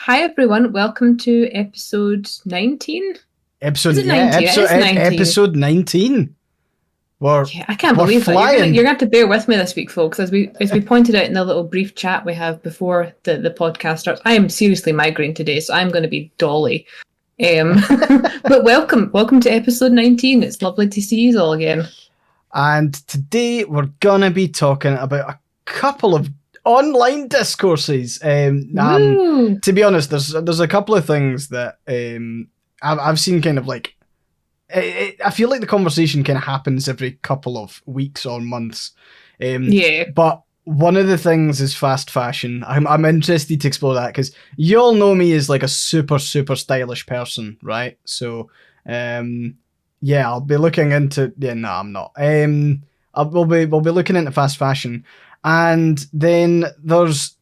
Hi everyone, welcome to episode 19. Episode, Is it yeah, 19? episode, It is 19. Episode 19. Yeah, I can't we're believe that. flying. You're gonna have to bear with me this week, folks. As we pointed out in the little brief chat we have before the podcast starts, I am seriously migraine today, so I'm going to be dolly. But welcome to episode 19. It's lovely to see you all again. And today we're gonna be talking about a couple of online discourses. To be honest, there's a couple of things that I've seen kind of like. I feel like the conversation kind of happens every couple of weeks or months. Yeah. But one of the things is fast fashion. I'm interested to explore that because you all know me as like a super stylish person, right? So, yeah, I'll be looking into. Yeah, no, I'm not. We'll be looking into fast fashion, and then there's.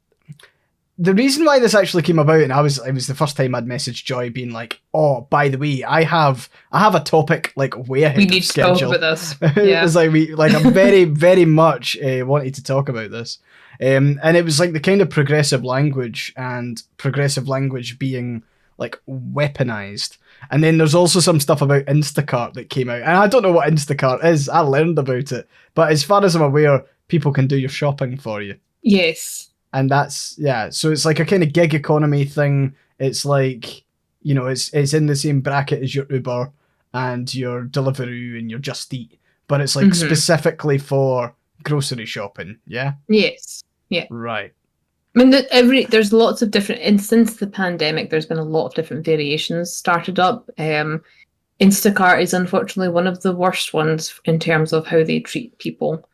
The reason why this actually came about, and it was the first time I'd messaged Joy being like, oh, by the way, I have a topic like way ahead of schedule. We need to talk about this. Yeah. It's like I'm very much wanted to talk about this. And it was like the kind of progressive language and progressive language being like weaponized. And then there's also some stuff about Instacart that came out. And I don't know what Instacart is. I learned about it. But as far as I'm aware, people can do your shopping for you. Yes. And that's, yeah, so it's like a kind of gig economy thing. It's like, you know, it's in the same bracket as your Uber and your Deliveroo and your Just Eat, but it's like specifically for grocery shopping, yeah? Yes, yeah. Right. I mean, there's lots of different, since the pandemic, there's been a lot of different variations started up. Instacart is unfortunately one of the worst ones in terms of how they treat people.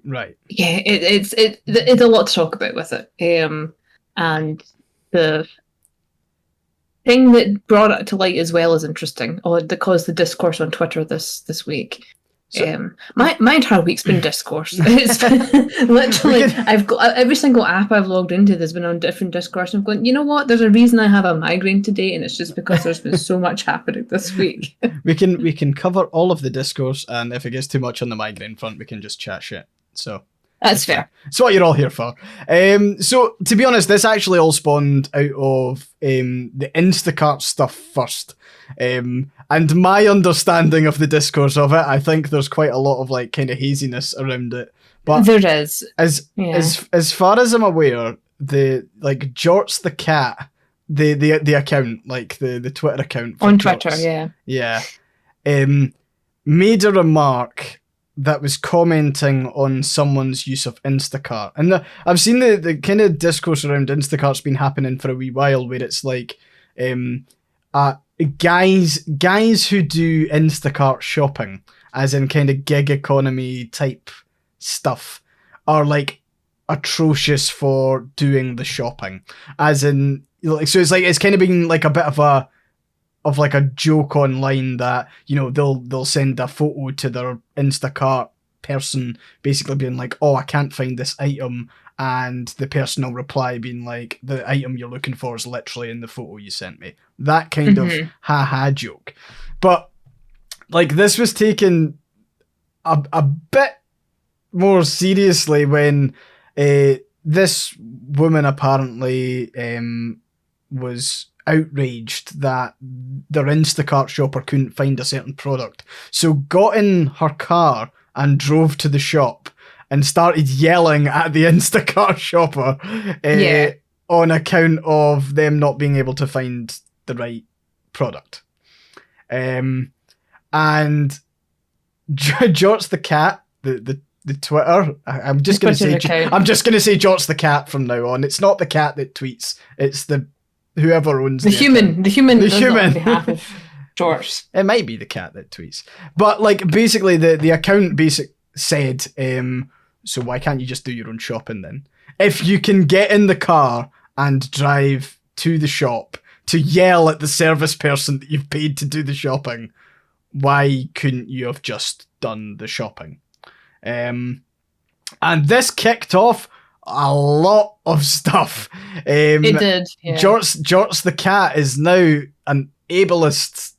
Right. Yeah, it's a lot to talk about with it. And the thing that brought it to light as well is interesting, or that caused the discourse on Twitter this week. So, my entire week's been discourse. It's been, literally, I've got every single app I've logged into that's been on different discourse. And I'm going, you know what? There's a reason I have a migraine today, and it's just because there's been so much happening this week. we can cover all of the discourse, and if it gets too much on the migraine front, we can just chat shit. So that's fair. It's what you're all here for. So to be honest, this actually all spawned out of the Instacart stuff first. And my understanding of the discourse of it, I think there's quite a lot of like kind of haziness around it. But there is. As far as I'm aware, the like Jorts the cat, the account, like the Twitter account on Jorts, Twitter, made a remark that was commenting on someone's use of Instacart. And I've seen the kind of discourse around Instacart's been happening for a wee while, where it's like guys who do Instacart shopping, as in kind of gig economy type stuff, are like atrocious for doing the shopping. As in, like, so it's kind of been like a bit of a joke online that, you know, they'll send a photo to their Instacart person basically being like, oh, I can't find this item, and the person will reply being like, the item you're looking for is literally in the photo you sent me. That kind of ha-ha joke. But like, this was taken a bit more seriously when this woman apparently was outraged that their Instacart shopper couldn't find a certain product, so got in her car and drove to the shop and started yelling at the Instacart shopper on account of them not being able to find the right product. And Jorts the cat, the Twitter, I'm just gonna say Jorts the cat from now on. It's not the cat that tweets, it's the whoever owns the human on behalf of Jorts. It might be the cat that tweets, but like basically the account said, so why can't you just do your own shopping then? If you can get in the car and drive to the shop to yell at the service person that you've paid to do the shopping, why couldn't you have just done the shopping? And this kicked off a lot of stuff. It did. Yeah. Jorts the cat is now an ableist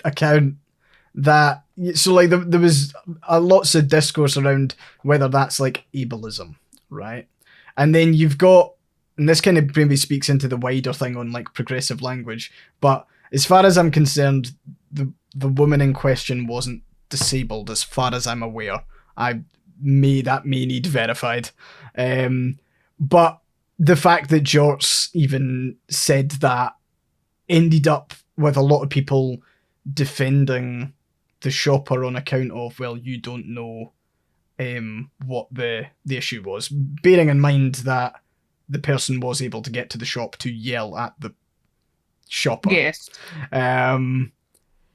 account that, so like there was lots of discourse around whether that's like ableism, right? And then you've got and this kind of maybe speaks into the wider thing on like progressive language, but as far as I'm concerned, the woman in question wasn't disabled, as far as I'm aware. That may need verified. But the fact that Jorts even said that ended up with a lot of people defending the shopper on account of, well, you don't know what the issue was, bearing in mind that the person was able to get to the shop to yell at the shopper. Yes.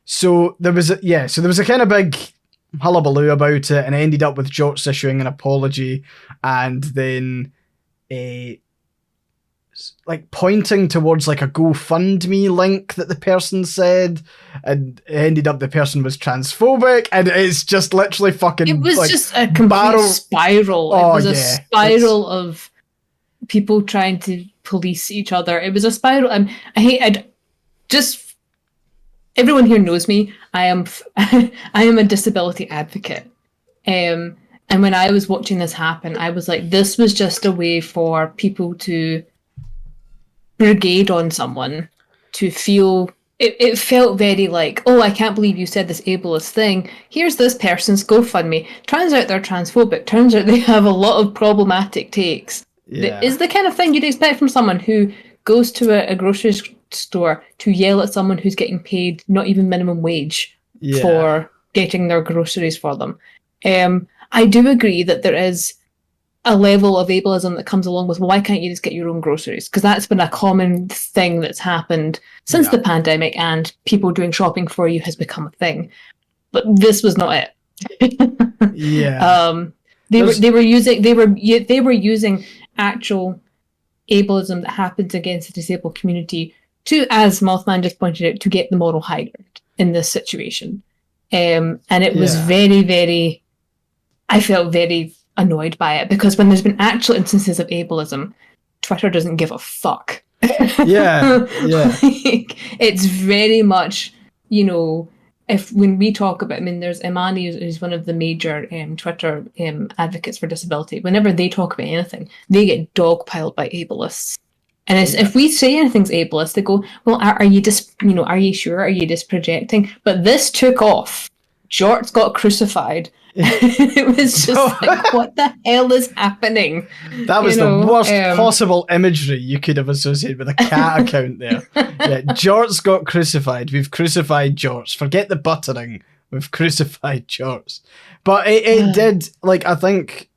So there was a kind of big hullabaloo about it, and it ended up with Jorts issuing an apology, and then like pointing towards like a GoFundMe link that the person said, and it ended up the person was transphobic, and it's just literally fucking. It was like, just a complete spiral. Oh, it was a yeah, spiral of people trying to police each other. It was a spiral. Everyone here knows me. I am a disability advocate. And when I was watching this happen, I was like, this was just a way for people to brigade on someone, to feel it felt very like, oh, I can't believe you said this ableist thing. Here's this person's GoFundMe. Turns out they're transphobic. Turns out they have a lot of problematic takes. Yeah. Is the kind of thing you'd expect from someone who goes to a grocery store to yell at someone who's getting paid not even minimum wage for getting their groceries for them. I do agree that there is a level of ableism that comes along with, well, why can't you just get your own groceries? Because that's been a common thing that's happened since the pandemic, and people doing shopping for you has become a thing. But this was not it. They were using actual ableism that happens against the disabled community to, as Mothman just pointed out, to get the moral high ground in this situation. And it was very, very, I felt very annoyed by it, because when there's been actual instances of ableism, Twitter doesn't give a fuck. It's very much, when we talk about, there's Imani, who's one of the major Twitter advocates for disability. Whenever they talk about anything, they get dogpiled by ableists. And if we say anything's ableist, they go, well, are you are you sure? Are you just projecting? But this took off. Jorts got crucified. It was just like, what the hell is happening? That was the worst possible imagery you could have associated with a cat account there. Yeah, Jorts got crucified. We've crucified Jorts. Forget the buttering. We've crucified Jorts. But it did, I think,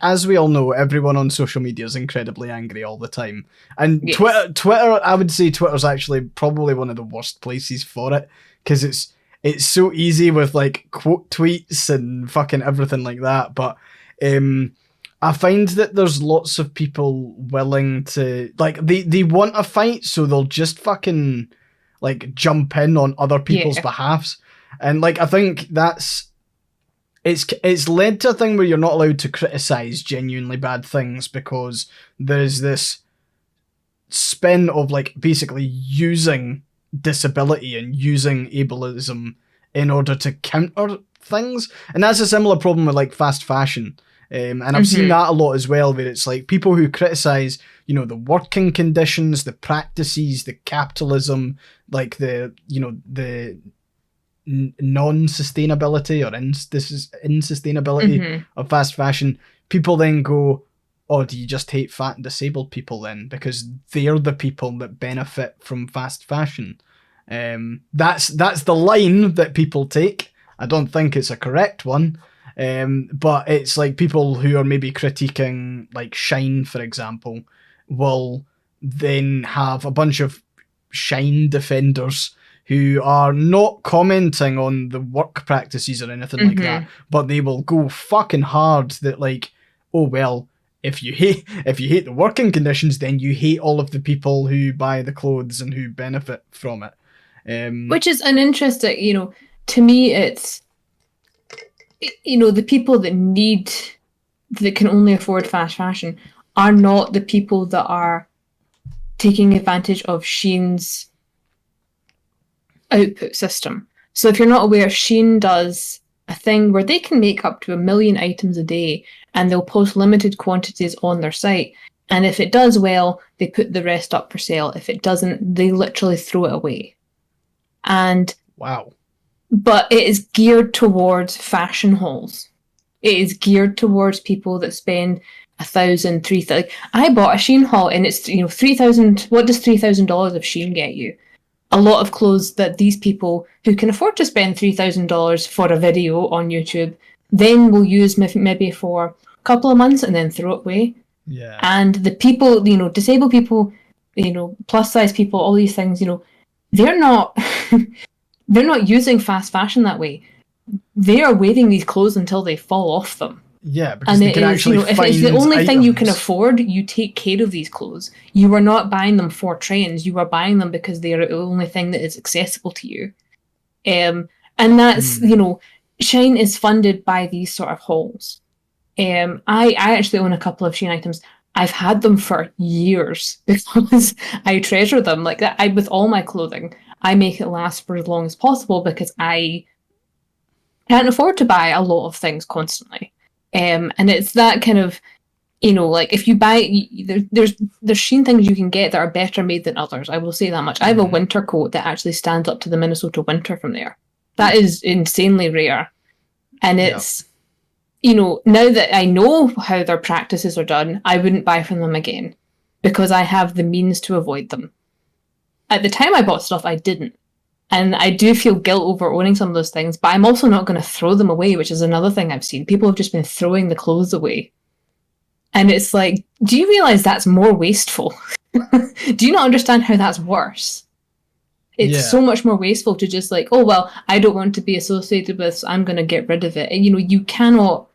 as we all know, everyone on social media is incredibly angry all the time. And Twitter, I would say Twitter's actually probably one of the worst places for it, because it's so easy with quote tweets and fucking everything like that. But I find that there's lots of people willing to, they want a fight, so they'll just fucking jump in on other people's behalfs. And I think it's led to a thing where you're not allowed to criticize genuinely bad things, because there's this spin of basically using disability and using ableism in order to counter things. And that's a similar problem with fast fashion. And I've seen that a lot as well, where it's people who criticize, the working conditions, the practices, the capitalism, the non-sustainability or insustainability of fast fashion. People then go, oh, do you just hate fat and disabled people then? Because they're the people that benefit from fast fashion. That's the line that people take. I don't think it's a correct one. But it's people who are maybe critiquing Shine, for example, will then have a bunch of Shine defenders who are not commenting on the work practices or anything like that, but they will go fucking hard that oh well, if you hate the working conditions, then you hate all of the people who buy the clothes and who benefit from it. Which is an interesting, to me, it's, the people that can only afford fast fashion are not the people that are taking advantage of Shein's output system. So if you're not aware, Shein does a thing where they can make up to 1 million items a day, and they'll post limited quantities on their site. And if it does well, they put the rest up for sale. If it doesn't, they literally throw it away. And wow. But it is geared towards fashion hauls. It is geared towards people that spend 1,000, 3,000. I bought a Shein haul, and it's 3,000. What does $3,000 of Shein get you? A lot of clothes that these people who can afford to spend $3,000 for a video on YouTube then will use maybe for a couple of months and then throw it away. Yeah. And the people, disabled people, plus size people, all these things, they're not they're not using fast fashion that way. They are wearing these clothes until they fall off them. Yeah, because they can actually if find it's the only items. thing you can afford, you take care of these clothes. You are not buying them for trends. You are buying them because they are the only thing that is accessible to you. And that's, Shein is funded by these sort of hauls. I actually own a couple of Shein items. I've had them for years because I treasure them. Like that, with all my clothing, I make it last for as long as possible because I can't afford to buy a lot of things constantly. And it's that kind of, like if you buy, there's Shein things you can get that are better made than others. I will say that much. I have a winter coat that actually stands up to the Minnesota winter from there. That is insanely rare. And it's, now that I know how their practices are done, I wouldn't buy from them again because I have the means to avoid them. At the time I bought stuff, I didn't. And I do feel guilt over owning some of those things, but I'm also not going to throw them away, which is another thing I've seen. People have just been throwing the clothes away. And it's like, do you realize that's more wasteful? Do you not understand how that's worse? It's so much more wasteful to just like, oh, well, I don't want to be associated with, so I'm going to get rid of it. And, you cannot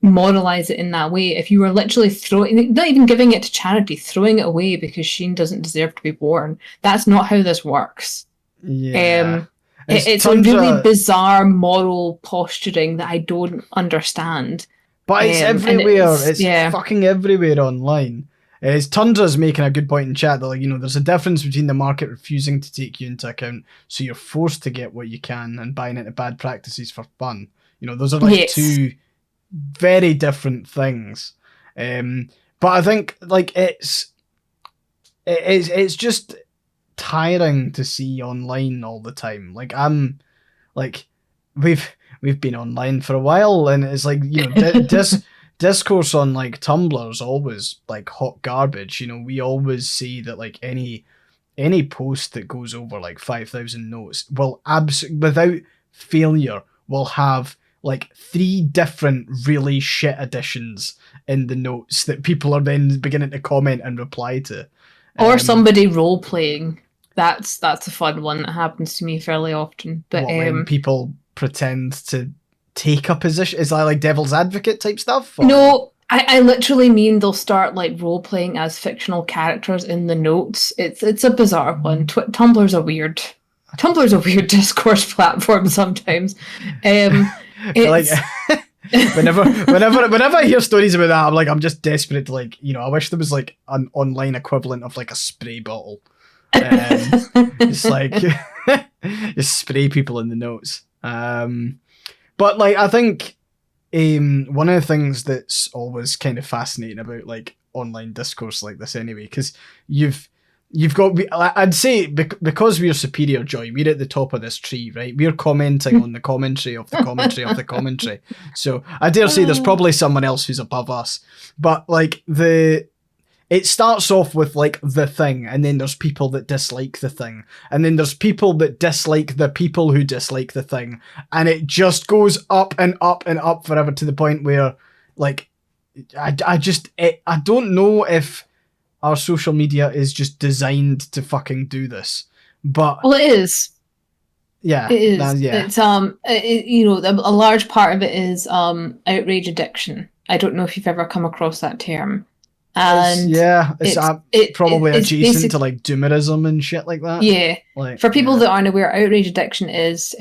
moralize it in that way. If you were literally throwing, not even giving it to charity, throwing it away because Shein doesn't deserve to be worn, that's not how this works. Yeah. It's a really bizarre moral posturing that I don't understand. But it's everywhere. It's fucking everywhere online. Tundra's making a good point in chat that, like, there's a difference between the market refusing to take you into account, so you're forced to get what you can, and buying into bad practices for fun. Those are like two very different things. But I think like it's just tiring to see online all the time. Like we've been online for a while, and it's like discourse on like Tumblr is always like hot garbage. We always see that like any post that goes over like 5,000 notes will without failure will have like 3 different really shit additions in the notes that people are then beginning to comment and reply to, or somebody role playing. That's a fun one that happens to me fairly often. But when people pretend to take a position, is that like devil's advocate type stuff? Or? No, I literally mean they'll start like role playing as fictional characters in the notes. It's a bizarre one. Tumblr's a weird discourse platform sometimes. Like whenever I hear stories about that, I'm just desperate to like, I wish there was like an online equivalent of like a spray bottle. It's like just spray people in the notes. But like I think one of the things that's always kind of fascinating about like online discourse like this anyway, because you've got, I'd say because we're Superior Joy, we're at the top of this tree, right? We're commenting on the commentary of the commentary of the commentary. So I dare say there's probably someone else who's above us. But like it starts off with like the thing, and then there's people that dislike the thing, and then there's people that dislike the people who dislike the thing, and it just goes up and up and up forever to the point where like I don't know if our social media is just designed to fucking do this, but well, it is. Yeah, it is. It's a large part of it is outrage addiction. I don't know if you've ever come across that term. And it's probably adjacent to like doomerism and shit like that. Yeah. Like, for people that aren't aware, outrage addiction is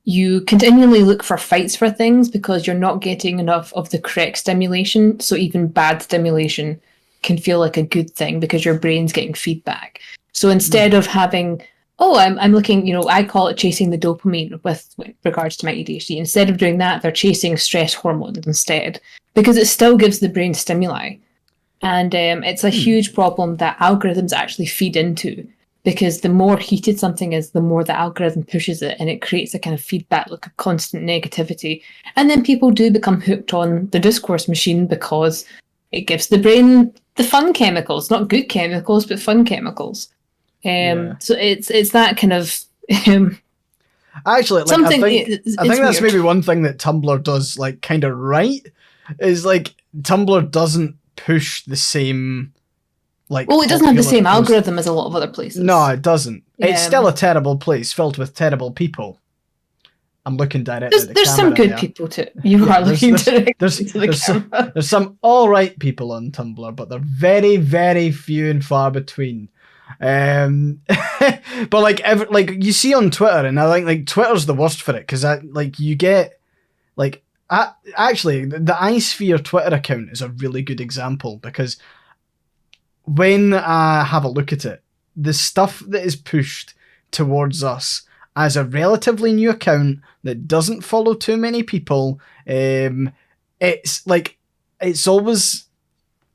you continually look for fights for things because you're not getting enough of the correct stimulation. So even bad stimulation can feel like a good thing because your brain's getting feedback. So instead of having, I'm looking, I call it chasing the dopamine with regards to my ADHD. Instead of doing that, they're chasing stress hormones instead, because it still gives the brain stimuli. And it's a huge problem that algorithms actually feed into, because the more heated something is, the more the algorithm pushes it, and it creates a kind of feedback loop of constant negativity. And then people do become hooked on the discourse machine because it gives the brain the fun chemicals, not good chemicals, but fun chemicals. So it's that kind of actually, like, something. I think that's maybe one thing that Tumblr does, like, kind of right, is like Tumblr doesn't push the same, like, well, it doesn't have the same post- algorithm as a lot of other places. No, it doesn't. Yeah. It's still a terrible place filled with terrible people. I'm looking directly at the There's camera some good there. people too. You are looking directly to the camera. There's some all right people on Tumblr, but they're very, very few and far between. But like you see on Twitter, and I think like Twitter's the worst for it, because you get like actually the iSphere Twitter account is a really good example, because when I have a look at it, the stuff that is pushed towards us as a relatively new account that doesn't follow too many people, it's like it's always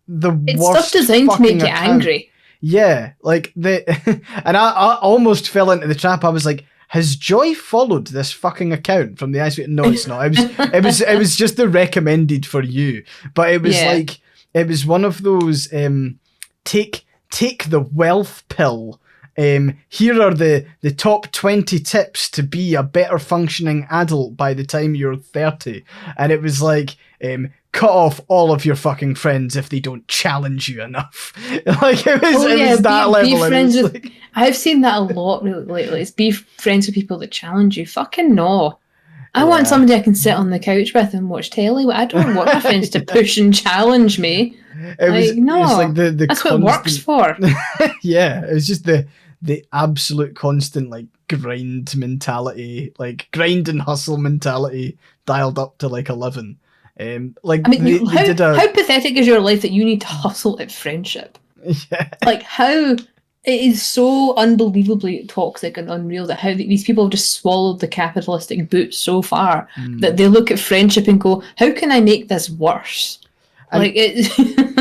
the It's worst stuff designed to make you account. angry. Yeah, like and I almost fell into the trap. I was like, has Joy followed this fucking account from the ice? No, it's not. It was just the recommended for you. But it was like, it was one of those take the wealth pill. Here are the top 20 tips to be a better functioning adult by the time you're 30. And it was like, cut off all of your fucking friends if they don't challenge you enough. Like, it was that level. Be friends with, like, I've seen that a lot lately. It's be friends with people that challenge you. Fucking no. I want somebody I can sit on the couch with and watch telly. I don't want my friends to push and challenge me. It was like the that's constant, what it works for. Yeah, it was just the absolute constant, like, grind mentality, like grind and hustle mentality dialed up to like 11. Like, I mean, how pathetic is your life that you need to hustle at friendship? Yeah. Like, how it is so unbelievably toxic and unreal that how these people have just swallowed the capitalistic boot so far that they look at friendship and go, how can I make this worse? And like,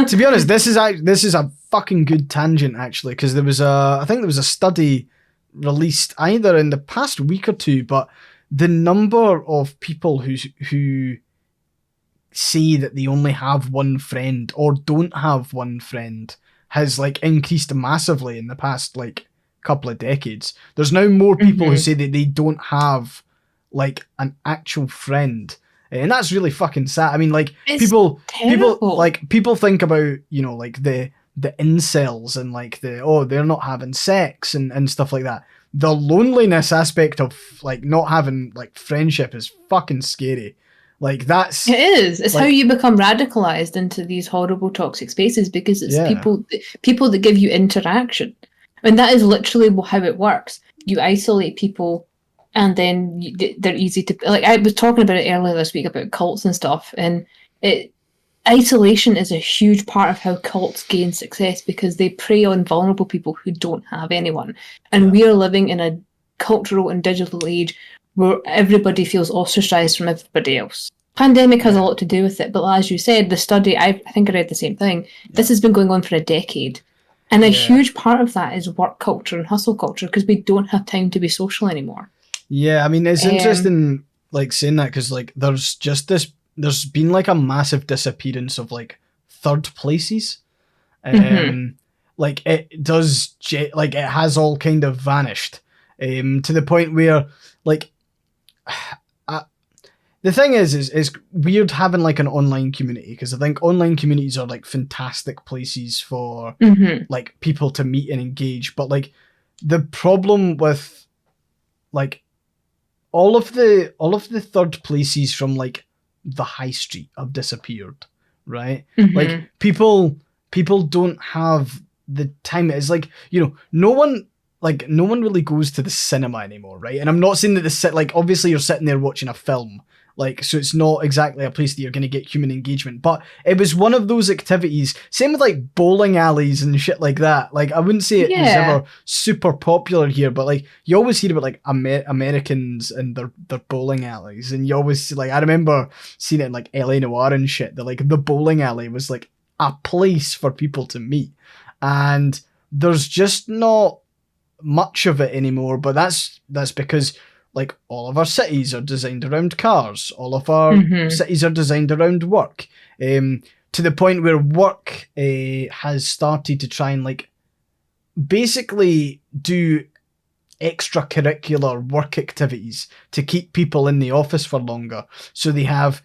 to be honest, this is a fucking good tangent, actually, because I think there was a study released either in the past week or two, but the number of people who say that they only have one friend or don't have one friend has like increased massively in the past like couple of decades. There's now more people who say that they don't have like an actual friend. And that's really fucking sad. I mean, like, people think about, you know, like the incels and like they're not having sex and stuff like that. The loneliness aspect of like not having like friendship is fucking scary. Like, it is. It's like, how you become radicalized into these horrible toxic spaces, because it's people that give you interaction. And that is literally how it works. You isolate people, and then they're easy to, like, I was talking about it earlier this week about cults and stuff, and isolation is a huge part of how cults gain success, because they prey on vulnerable people who don't have anyone. And we are living in a cultural and digital age where everybody feels ostracized from everybody else. Pandemic has a lot to do with it, but as you said, the study, I think I read the same thing. This has been going on for a decade. And a huge part of that is work culture and hustle culture, because we don't have time to be social anymore. Yeah, I mean, it's interesting, like, saying that, because, like, there's been, like, a massive disappearance of, like, third places. Like, it has all kind of vanished, to the point where, like, the thing is weird having like an online community, because I think online communities are like fantastic places for like people to meet and engage. But like the problem with like all of the third places from like the high street have disappeared, right? Like people don't have the time. It's like, you know, no one really goes to the cinema anymore, right? And I'm not saying that like, obviously you're sitting there watching a film, like, so it's not exactly a place that you're going to get human engagement, but it was one of those activities. Same with like bowling alleys and shit like that. Like, I wouldn't say it was ever super popular here, but like you always hear about like Americans and their bowling alleys, and you always, like, I remember seeing it in like LA Noire and shit, that like the bowling alley was like a place for people to meet. And there's just not much of it anymore, but that's because like all of our cities are designed around cars, all of our cities are designed around work, to the point where work has started to try and like basically do extracurricular work activities to keep people in the office for longer. So they have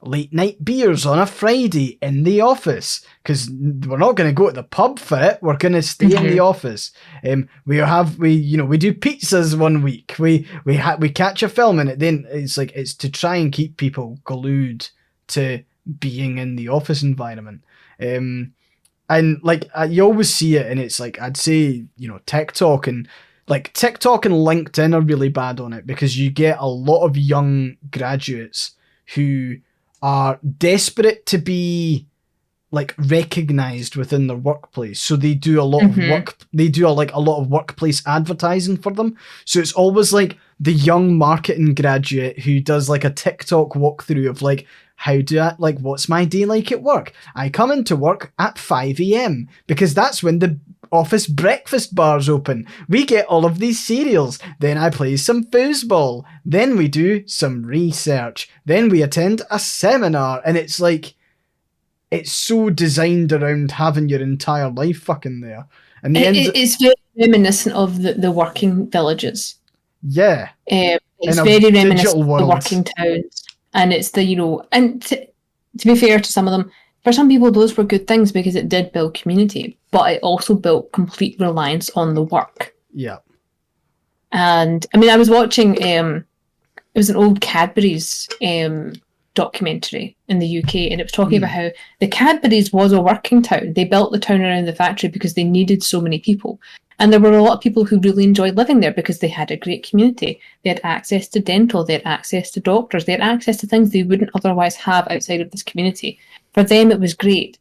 late night beers on a Friday in the office, because we're not going to go to the pub for it. We're going to stay in the office. We do pizzas one week. We catch a film, and then it's to try and keep people glued to being in the office environment. And like you always see it, and it's like I'd say TikTok and LinkedIn are really bad on it, because you get a lot of young graduates who are desperate to be like recognized within their workplace, so they do a lot of work. They do a lot of workplace advertising for them. So it's always like the young marketing graduate who does like a TikTok walkthrough of like, what's my day like at work? I come into work at 5 a.m. because that's when the office breakfast bars open. We get all of these cereals. Then I play some foosball. Then we do some research. Then we attend a seminar. And it's like, it's so designed around having your entire life fucking there. And it's very reminiscent of the working villages. Yeah. It's very reminiscent of the working towns. And it's and to be fair to some of them, for some people those were good things because it did build community, but it also built complete reliance on the work. Yeah. And I mean, I was watching, it was an old Cadbury's documentary in the UK, and it was talking about how the Cadbury's was a working town. They built the town around the factory because they needed so many people. And there were a lot of people who really enjoyed living there because they had a great community. They had access to dental, they had access to doctors, they had access to things they wouldn't otherwise have outside of this community. For them, it was great.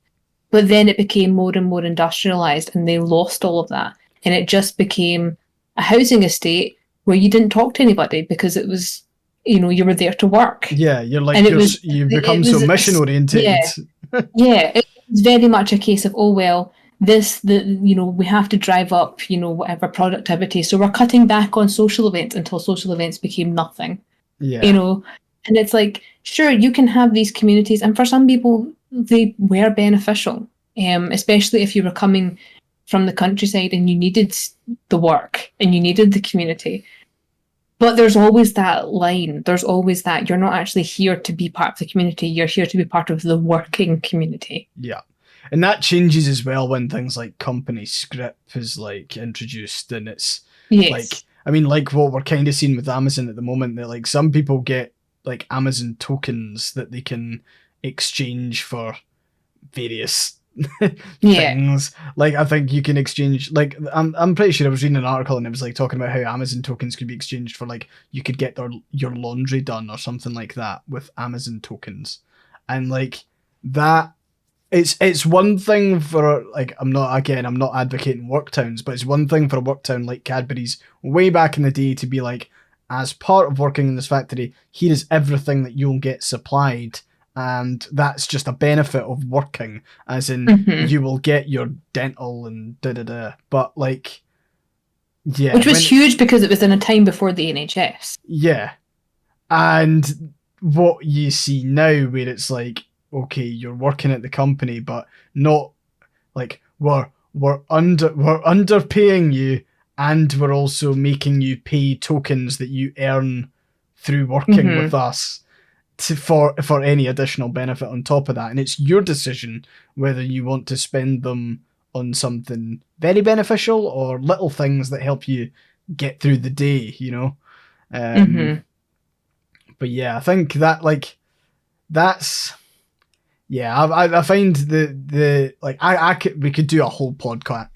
But then it became more and more industrialised, and they lost all of that. And it just became a housing estate where you didn't talk to anybody because it was, you were there to work. Yeah, you're like, you become so mission oriented. Yeah, it was very much a case of, we have to drive up, whatever productivity. So we're cutting back on social events until social events became nothing. Yeah. And it's like, sure, you can have these communities, and for some people, they were beneficial, especially if you were coming from the countryside and you needed the work and you needed the community. But there's always that line. There's always that you're not actually here to be part of the community. You're here to be part of the working community. Yeah. And that changes as well when things like company script is like introduced, and it's like, I mean, like what we're kind of seeing with Amazon at the moment, that like some people get like Amazon tokens that they can exchange for various things. Like I think you can exchange, like I'm pretty sure I was reading an article and it was like talking about how Amazon tokens could be exchanged for like, you could get your laundry done or something like that with Amazon tokens. And like that, it's one thing for like, I'm not advocating work towns, but it's one thing for a work town like Cadbury's way back in the day to be like, as part of working in this factory, here is everything that you'll get supplied, and that's just a benefit of working, as in you will get your dental and da-da-da. But like, yeah. Which was huge because it was in a time before the NHS. Yeah. And what you see now where it's like, okay, you're working at the company, but not like we're underpaying you, and we're also making you pay tokens that you earn through working with us for any additional benefit on top of that. And it's your decision whether you want to spend them on something very beneficial or little things that help you get through the day, But yeah, I think that like that's. Yeah, I find the like we could do a whole podcast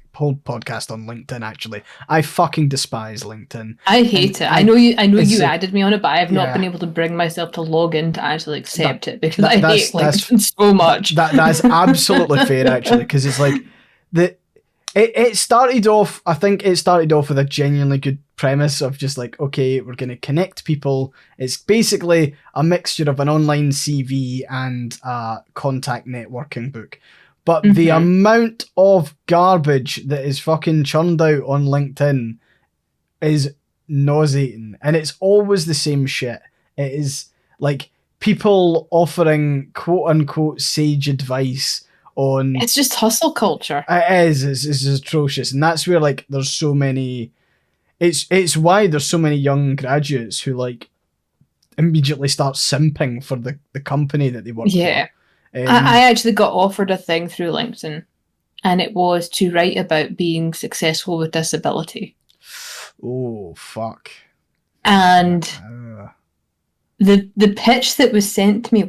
on LinkedIn. Actually, I fucking despise LinkedIn. I hate it. I know you added me on it, but I've not been able to bring myself to log in to actually accept it because I hate LinkedIn so much. That's absolutely fair, actually, because it's like it started off. I think it started off with a genuinely good premise of just like, okay, we're going to connect people. It's basically a mixture of an online CV and a contact networking book. but the amount of garbage that is fucking churned out on LinkedIn is nauseating, and it's always the same shit. It is like people offering quote unquote sage advice on. It's just hustle culture. It is. It's atrocious, and that's where like there's so many. It's why there's so many young graduates who like immediately start simping for the company that they work for. Yeah. I actually got offered a thing through LinkedIn, and it was to write about being successful with disability. Oh, fuck. And the pitch that was sent to me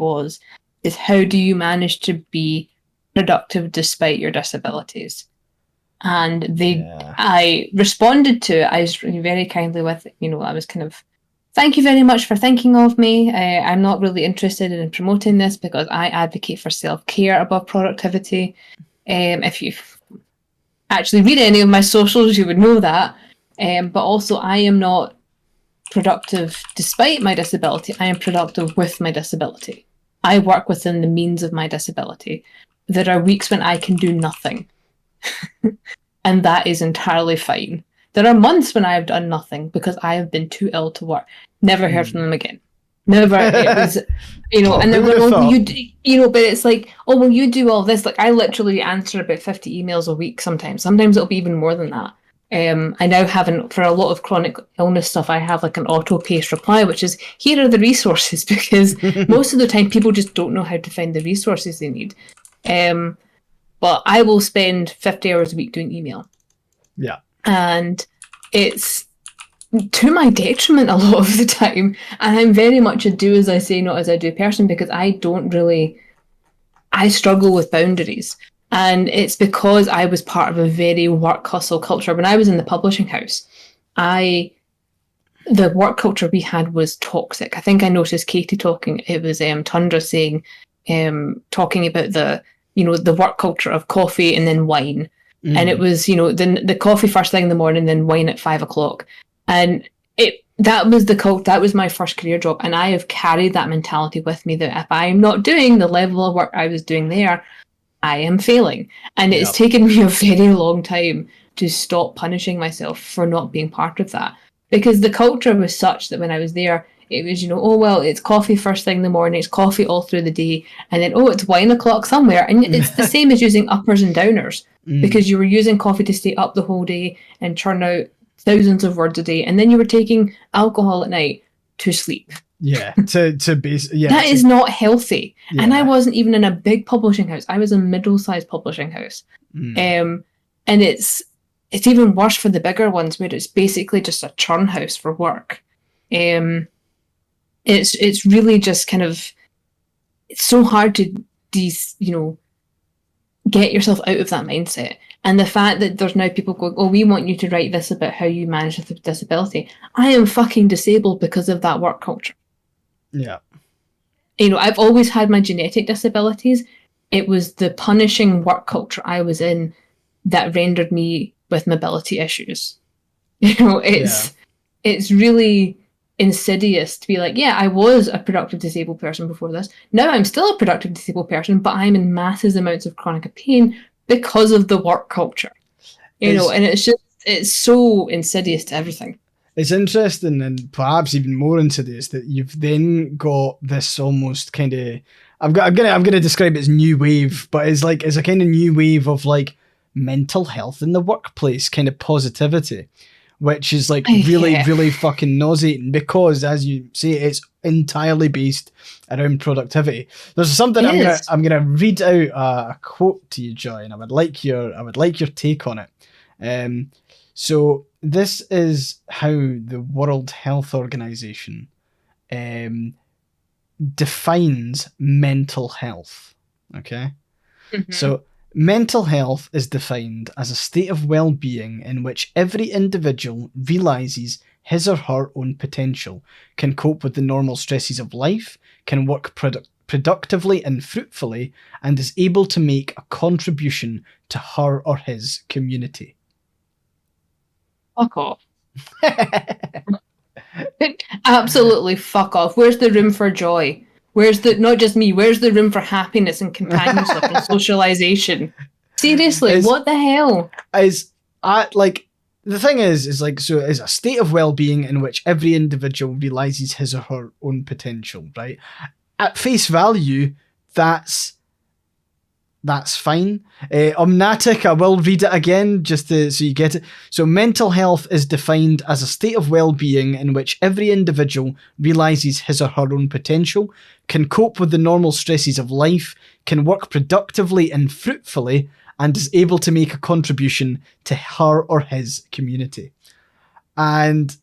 is how do you manage to be productive despite your disabilities? And I responded to it. I was very kindly with it. I was kind of, thank you very much for thinking of me. I'm not really interested in promoting this because I advocate for self-care above productivity. If you actually read any of my socials, you would know that. But also, I am not productive despite my disability. I am productive with my disability. I work within the means of my disability. There are weeks when I can do nothing. And that is entirely fine. There are months when I have done nothing because I have been too ill to work. Never heard from them again. Never. It was, and they're going, oh, but it's like, oh, well, you do all this. Like, I literally answer about 50 emails a week sometimes. Sometimes it'll be even more than that. I now have, for a lot of chronic illness stuff, I have like an auto-paced reply, which is, here are the resources, because most of the time people just don't know how to find the resources they need. But I will spend 50 hours a week doing email. Yeah. And it's to my detriment a lot of the time. And I'm very much a do as I say, not as I do person, because I struggle with boundaries. And it's because I was part of a very work hustle culture. When I was in the publishing house, the work culture we had was toxic. I think I noticed Katie talking, it was Tundra saying, talking about the work culture of coffee and then wine. And it was, the coffee first thing in the morning, then wine at 5 o'clock. And that was my first career job. And I have carried that mentality with me that if I'm not doing the level of work I was doing there, I am failing. And it's taken me a very long time to stop punishing myself for not being part of that. Because the culture was such that when I was there, it was, oh, well, it's coffee first thing in the morning, it's coffee all through the day, and then, oh, it's wine o'clock somewhere. And it's the same as using uppers and downers, because you were using coffee to stay up the whole day and churn out thousands of words a day, and then you were taking alcohol at night to sleep. Yeah, that is not healthy. Yeah. And I wasn't even in a big publishing house. I was a middle-sized publishing house. And it's even worse for the bigger ones, where it's basically just a churn house for work. It's really just kind of, it's so hard to get yourself out of that mindset. And the fact that there's now people going, oh, we want you to write this about how you manage with disability. I am fucking disabled because of that work culture. Yeah. I've always had my genetic disabilities. It was the punishing work culture I was in that rendered me with mobility issues. It's really insidious to be like, yeah, I was a productive disabled person before this. Now I'm still a productive disabled person, but I'm in massive amounts of chronic pain because of the work culture. And it's so insidious to everything. It's interesting, and perhaps even more insidious, that you've then got this almost kind of, I'm gonna describe it as new wave, but it's a kind of new wave of like mental health in the workplace kind of positivity, which is like really fucking nauseating, because as you say, it's entirely based around productivity. There's something I'm gonna read out a quote to you, Joy, and I would like your take on it. So this is how the World Health Organization defines mental health. Okay, so mental health is defined as a state of well-being in which every individual realizes his or her own potential, can cope with the normal stresses of life, can work productively and fruitfully, and is able to make a contribution to her or his community. Fuck off. Absolutely fuck off. Where's the room for joy? Where's the, not just me, where's the room for happiness and companionship and socialization? Seriously, what the hell? The thing is like, so it's a state of well-being in which every individual realizes his or her own potential, right? At face value, that's fine. Omnatic, I will read it again just so you get it. So mental health is defined as a state of well-being in which every individual realizes his or her own potential, can cope with the normal stresses of life, can work productively and fruitfully, and is able to make a contribution to her or his community. And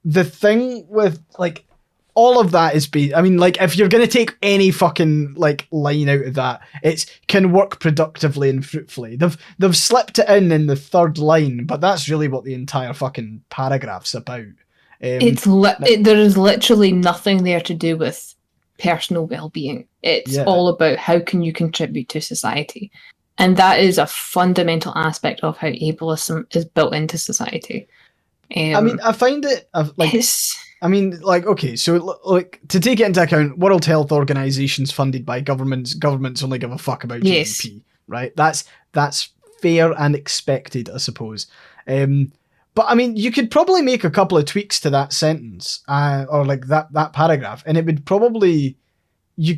the thing with, like, all of that is, if you're going to take any fucking, like, line out of that, it's can work productively and fruitfully. They've slipped it in the third line, but that's really what the entire fucking paragraph's about. There is literally nothing there to do with personal well-being. It's all about how can you contribute to society. And that is a fundamental aspect of how ableism is built into society. I find it okay, so like, to take it into account, World Health Organization's funded by governments only give a fuck about GDP, right? That's fair and expected, I suppose. But I mean, you could probably make a couple of tweaks to that sentence, or like that paragraph, and it would probably you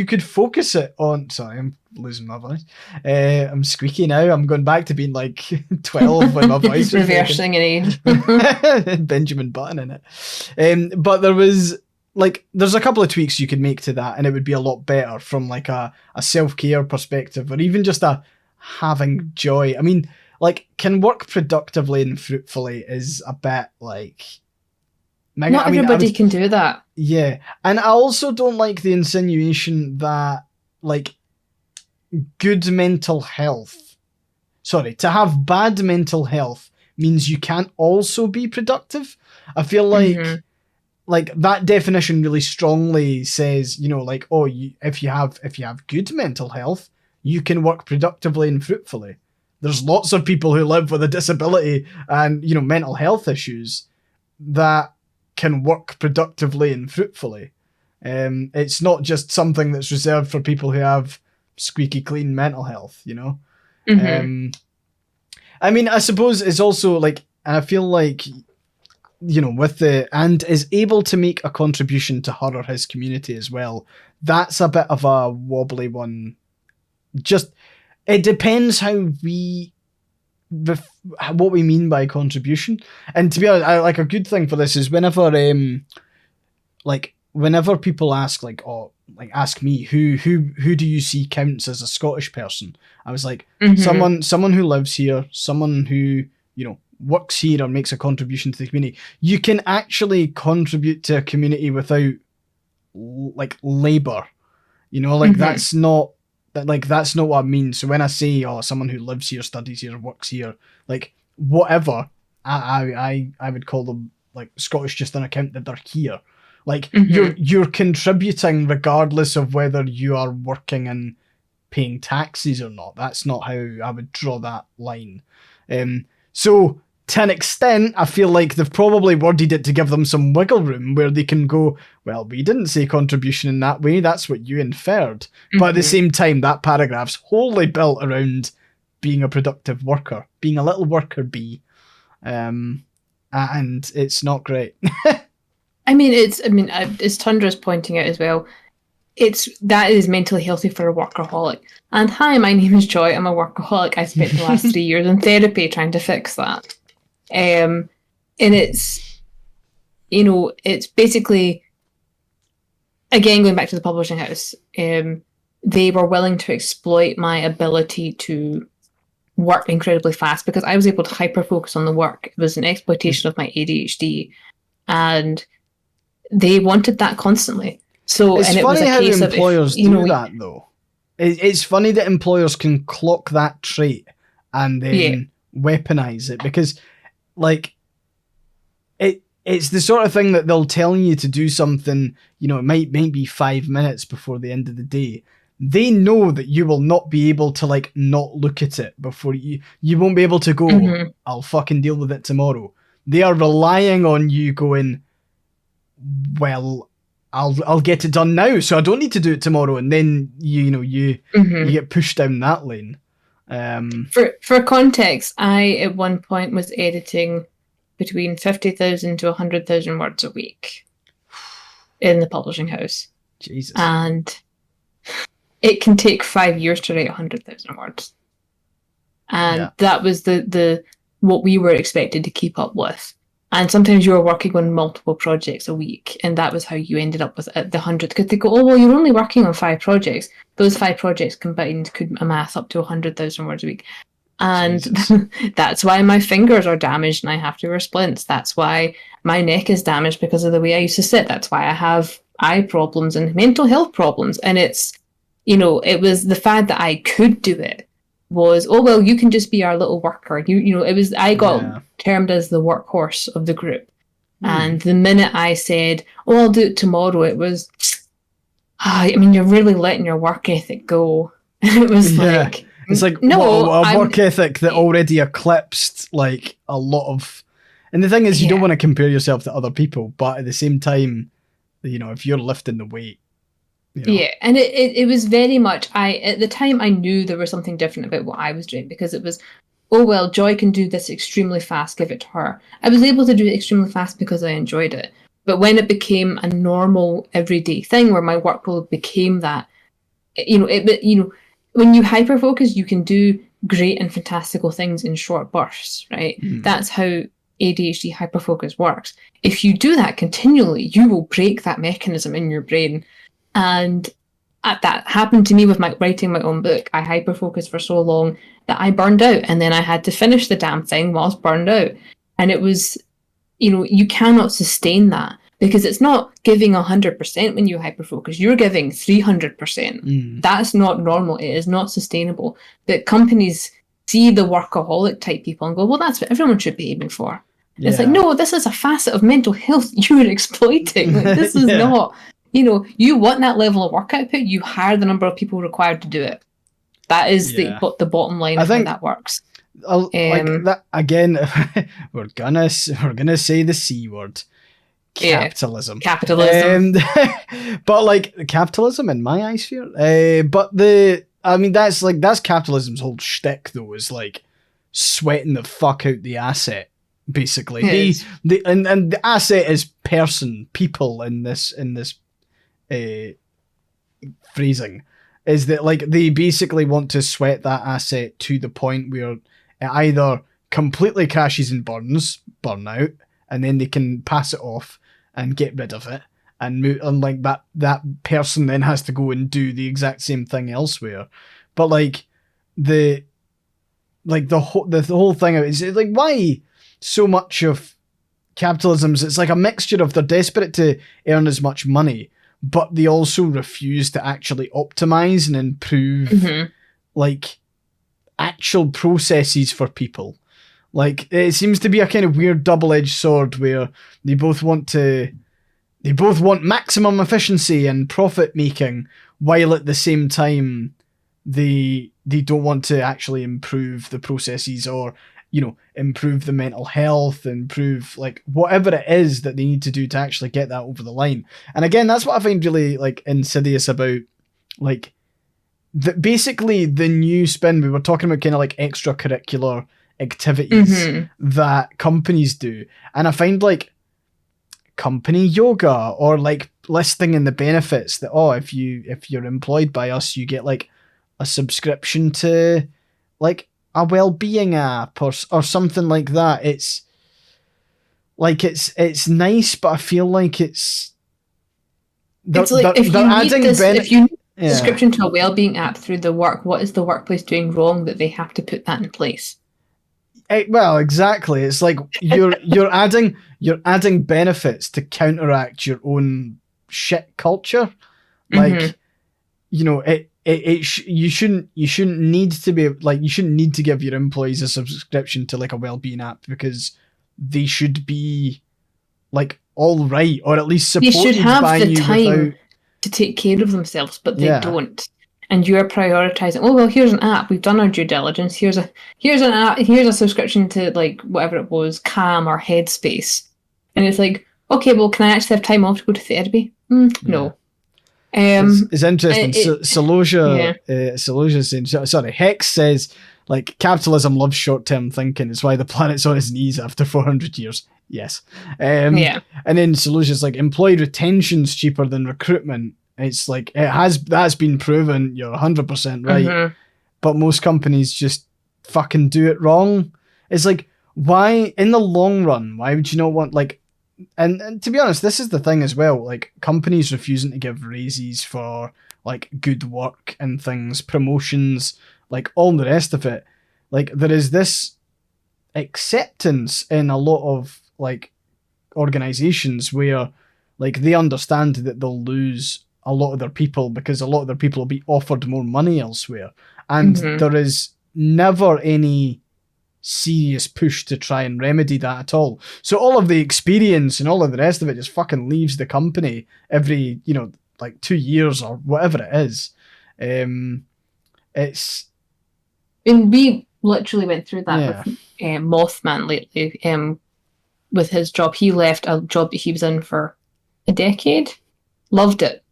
could focus it on. Sorry, I'm losing my voice. I'm squeaky now. I'm going back to being like 12 when my voice was reversing in age. Benjamin Button in it. But there's a couple of tweaks you could make to that, and it would be a lot better from like a self-care perspective, or even just a having joy. I mean, like, can work productively and fruitfully is a bit like... Not everybody can do that. Yeah. And I also don't like the insinuation that, like, good mental health... Sorry, to have bad mental health means you can't also be productive. I feel like... Like, that definition really strongly says, if you have good mental health, you can work productively and fruitfully. There's lots of people who live with a disability and, mental health issues that can work productively and fruitfully. It's not just something that's reserved for people who have squeaky clean mental health, I mean, I suppose it's also like, I feel like, and is able to make a contribution to her or his community as well. That's a bit of a wobbly one. Just, it depends what we mean by contribution. And to be honest, like, a good thing for this is whenever people ask, ask me who do you see counts as a Scottish person, I was like, someone who lives here, someone who works here or makes a contribution to the community. You can actually contribute to a community without like labor, that's not what I mean. So when I say, someone who lives here, studies here, works here, like, whatever, I would call them like Scottish just on account that they're here. Like, you're contributing regardless of whether you are working and paying taxes or not. That's not how I would draw that line. So to an extent, I feel like they've probably worded it to give them some wiggle room where they can go, well, we didn't say contribution in that way, that's what you inferred. But at the same time, that paragraph's wholly built around being a productive worker, being a little worker bee. And it's not great. As Tundra's pointing out as well, that is mentally healthy for a workaholic. And hi, my name is Joy, I'm a workaholic. I spent the last 3 years in therapy trying to fix that. And it's, it's basically, again, going back to the publishing house, they were willing to exploit my ability to work incredibly fast because I was able to hyper-focus on the work. It was an exploitation of my ADHD, and they wanted that constantly. So, it's and it funny was a how case employers of, do that, though. It's funny that employers can clock that trait and then weaponize it, because, like, it's the sort of thing that they'll tell you to do something, it might be 5 minutes before the end of the day. They know that you will not be able to, like, not look at it before you won't be able to go, I'll fucking deal with it tomorrow. They are relying on you going, well, I'll get it done now, so I don't need to do it tomorrow. And then you get pushed down that lane. For context, I at one point was editing between 50,000 to 100,000 words a week in the publishing house. Jesus. And it can take 5 years to write 100,000 words. And that was the what we were expected to keep up with. And sometimes you were working on multiple projects a week, and that was how you ended up with the 100. Because they go, oh, well, you're only working on 5 projects. Those 5 projects combined could amass up to 100,000 words a week. And that's why my fingers are damaged and I have to wear splints. That's why my neck is damaged because of the way I used to sit. That's why I have eye problems and mental health problems. And it's, it was the fact that I could do it was, oh, well, you can just be our little worker. I got termed as the workhorse of the group. And the minute I said, oh, I'll do it tomorrow, it was, you're really letting your work ethic go. And it was like, it's like, no, a work ethic that already eclipsed like a lot of, and the thing is, you don't want to compare yourself to other people, but at the same time, if you're lifting the weight, Yeah, and it was very much, at the time I knew there was something different about what I was doing, because it was, oh well, Joy can do this extremely fast, give it to her. I was able to do it extremely fast because I enjoyed it. But when it became a normal everyday thing where my workload became that, when you hyper-focus, you can do great and fantastical things in short bursts, right? That's how ADHD hyper-focus works. If you do that continually, you will break that mechanism in your brain. And that happened to me with writing my own book. I hyper-focused for so long that I burned out, and then I had to finish the damn thing whilst burned out. And it was, you cannot sustain that, because it's not giving 100% when you hyper-focus. You're giving 300%. That's not normal. It is not sustainable. But companies see the workaholic type people and go, well, that's what everyone should be aiming for. Yeah. It's like, no, this is a facet of mental health you're exploiting. Like, this is not... you want that level of work output, you hire the number of people required to do it. That is the bottom line of how that works. Like that again. we're gonna say the C word, capitalism. Capitalism. But like capitalism in my eye sphere. But that's capitalism's whole shtick though, is like sweating the fuck out the asset. Basically, and the asset is people in this phrasing, is that like they basically want to sweat that asset to the point where it either completely crashes and burn out, and then they can pass it off and get rid of it and move, and like that person then has to go and do the exact same thing elsewhere. But like the whole thing is like, why so much of capitalism's, it's like a mixture of they're desperate to earn as much money, but they also refuse to actually optimize and improve like actual processes for people. Like it seems to be a kind of weird double-edged sword where they both want maximum efficiency and profit making, while at the same time they don't want to actually improve the processes, or improve the mental health, improve like whatever it is that they need to do to actually get that over the line. And again, that's what I find really like insidious about like basically the new spin. We were talking about kind of like extracurricular activities that companies do, and I find like company yoga, or like listing in the benefits that, oh, if you're employed by us, you get like a subscription to like a well-being app or something like that. It's like it's nice, but I feel like it's like if you need a subscription to a well-being app through the work, what is the workplace doing wrong that they have to put that in place? Well, exactly. It's like you're adding benefits to counteract your own shit culture. Like you shouldn't need to be like, you shouldn't need to give your employees a subscription to like a well-being app, because they should be like all right, or at least supported by you. They should have the time to take care of themselves, but they don't. And you are prioritizing, oh well, here's an app, we've done our due diligence, here's an app, here's a subscription to like whatever it was, Calm or Headspace. And it's like, okay, well, can I actually have time off to go to therapy? No. It's interesting. Solosia, yeah. Solosia's saying, sorry, Hex says, like, capitalism loves short-term thinking. It's why the planet's on its knees after 400 years. Yes. Yeah. And then Solosia's like, employee retention's cheaper than recruitment. It's like, that's been proven. You're 100% right. But most companies just fucking do it wrong. It's like, why, in the long run, why would you not want, like, and to be honest, this is the thing as well, like, companies refusing to give raises for, like, good work and things, promotions, like, all the rest of it. Like, there is this acceptance in a lot of, like, organizations where, like, they understand that they'll lose a lot of their people because a lot of their people will be offered more money elsewhere. And there is never any serious push to try and remedy that at all. So all of the experience and all of the rest of it just fucking leaves the company every, like 2 years or whatever it is. It's... And we literally went through that with Mothman lately. With his job, he left a job that he was in for a decade, loved it,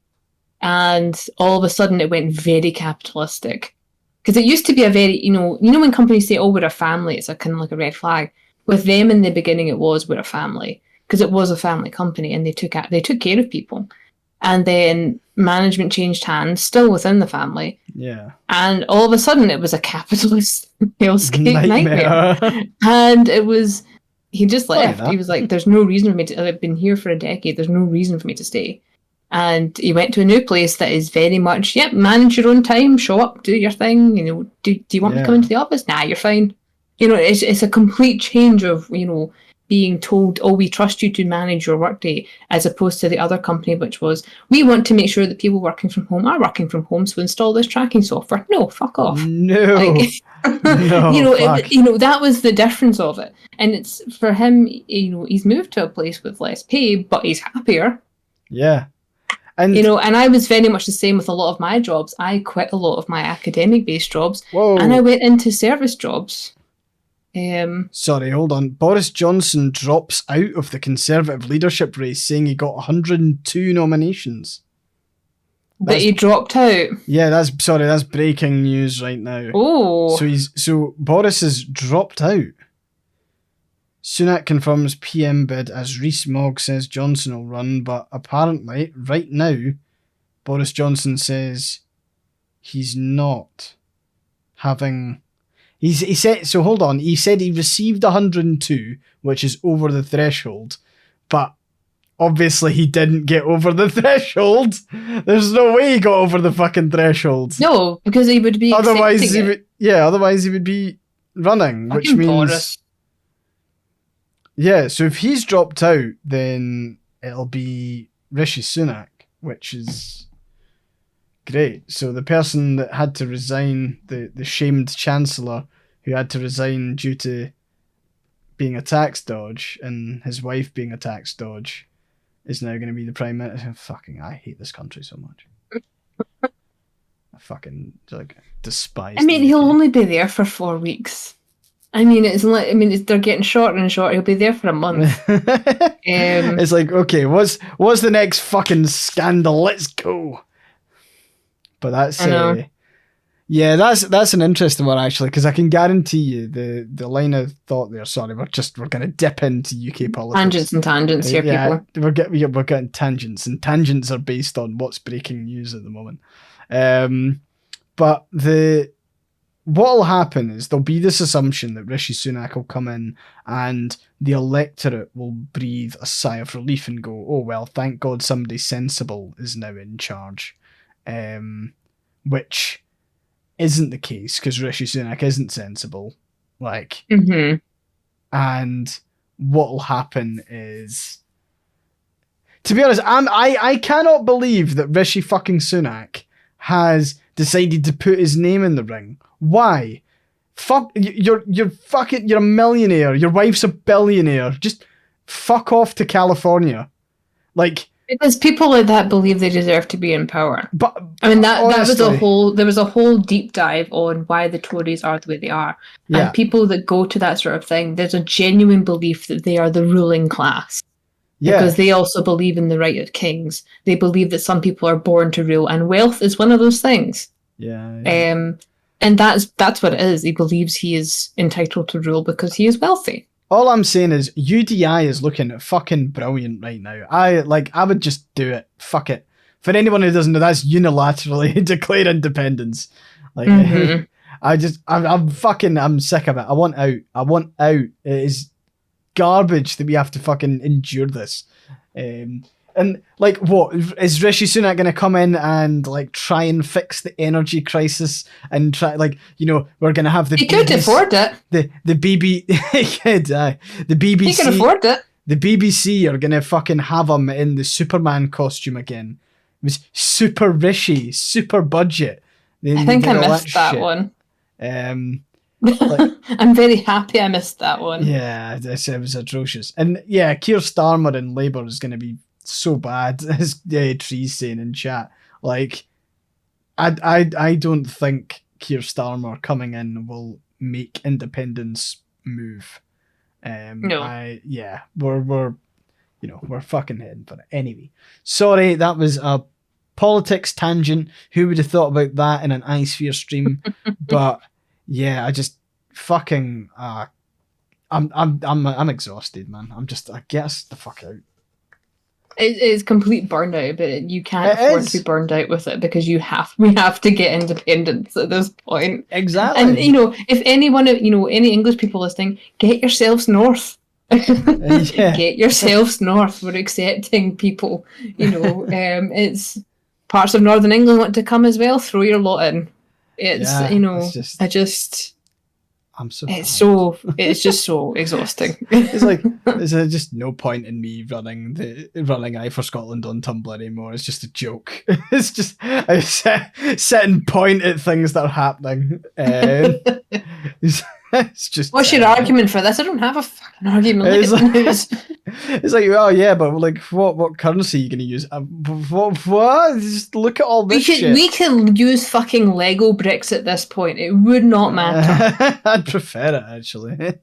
and all of a sudden it went very capitalistic. Because it used to be a very, when companies say, "Oh, we're a family," it's a kind of like a red flag. With them in the beginning, it was we're a family because it was a family company, and they took care of people. And then management changed hands, still within the family. Yeah. And all of a sudden, it was a capitalist hellscape nightmare. And it was, he just left. He was like, "There's no reason for me to. I've been here for a decade. There's no reason for me to stay." And he went to a new place that is very much, manage your own time, show up, do your thing. Do you want me to come into the office? Nah, you're fine. It's a complete change of, being told, "Oh, we trust you to manage your workday," as opposed to the other company, which was, "We want to make sure that people working from home are working from home, so install this tracking software." No, fuck off. No. No, that was the difference of it. And it's for him, he's moved to a place with less pay, but he's happier. Yeah. And and I was very much the same with a lot of my jobs. I quit a lot of my academic-based jobs, and I went into service jobs. Sorry, hold on. Boris Johnson drops out of the Conservative leadership race, saying he got 102 nominations. But he dropped out. Yeah, that's breaking news right now. Oh, so Boris has dropped out. Sunak confirms PM bid as Rees-Mogg says Johnson will run, but apparently, right now, Boris Johnson says he's not having... He said... So hold on, he said he received 102, which is over the threshold, but obviously he didn't get over the threshold. There's no way he got over the fucking threshold. No, because he would be otherwise he would be running, fucking which means... Boris. Yeah, so if he's dropped out, then it'll be Rishi Sunak, which is great. So the person that had to resign, the shamed chancellor who had to resign due to being a tax dodge and his wife being a tax dodge, is now going to be the prime minister. I hate this country so much. I fucking despise. He'll only be there for 4 weeks. They're getting shorter and shorter. He'll be there for a month. It's like, okay, what's the next fucking scandal? Let's go. But that's that's an interesting one actually, because I can guarantee you the line of thought there. Sorry, we're going to dip into UK politics. Tangents here, people. We're getting tangents, and tangents are based on what's breaking news at the moment. But what'll happen is there'll be this assumption that Rishi Sunak will come in and the electorate will breathe a sigh of relief and go, "Oh, well, thank God somebody sensible is now in charge." Which isn't the case, because Rishi Sunak isn't sensible. And what'll happen is... To be honest, I cannot believe that Rishi fucking Sunak has decided to put his name in the ring. Why? Fuck, you're a millionaire. Your wife's a billionaire. Just fuck off to California. Because people like that believe they deserve to be in power. But that was a whole deep dive on why the Tories are the way they are. Yeah. And people that go to that sort of thing, there's a genuine belief that they are the ruling class. because they also believe in the right of kings. They believe that some people are born to rule, and wealth is one of those things. Yeah. And that's what it is. He believes he is entitled to rule because he is wealthy. All I'm saying is UDI is looking fucking brilliant right now. I would just do it. Fuck it. For anyone who doesn't know, that's unilaterally declare independence. Like, I'm sick of it. I want out. It is garbage that we have to fucking endure this. And like, what is Rishi Sunak going to come in and like try and fix the energy crisis and try, like, you know, we're going to have the he could afford it. The BBC. He can afford it. The BBC are going to fucking have him in the Superman costume again. It was super Rishi, super budget. I think I missed that one. Like, I'm very happy I missed that one. Yeah, it was atrocious. And yeah, Keir Starmer in Labour is going to be so bad, as Tree's saying in chat. Like, I don't think Keir Starmer coming in will make independence move. No. We're fucking heading for it. Anyway, sorry, that was a politics tangent. Who would have thought about that in an iSphere stream? But yeah, I just fucking I'm exhausted, man. I guess the fuck out. It is complete burnout, but you can't afford to be burned out with it because we have to get independence at this point. Exactly. And if anyone, any English people listening, get yourselves north. Get yourselves north. We're accepting people. It's parts of Northern England want to come as well. Throw your lot in. It's just so exhausting. It's like there's just no point in me running I for Scotland on Tumblr anymore. It's just a joke. It's just I sit and point at things that are happening. It's just. What's your argument for this? I don't have a fucking argument. Look at the news. It's like, oh yeah, but like, what currency are you going to use? What? Just look at all this shit. We can use fucking Lego bricks at this point. It would not matter. I'd prefer it, actually.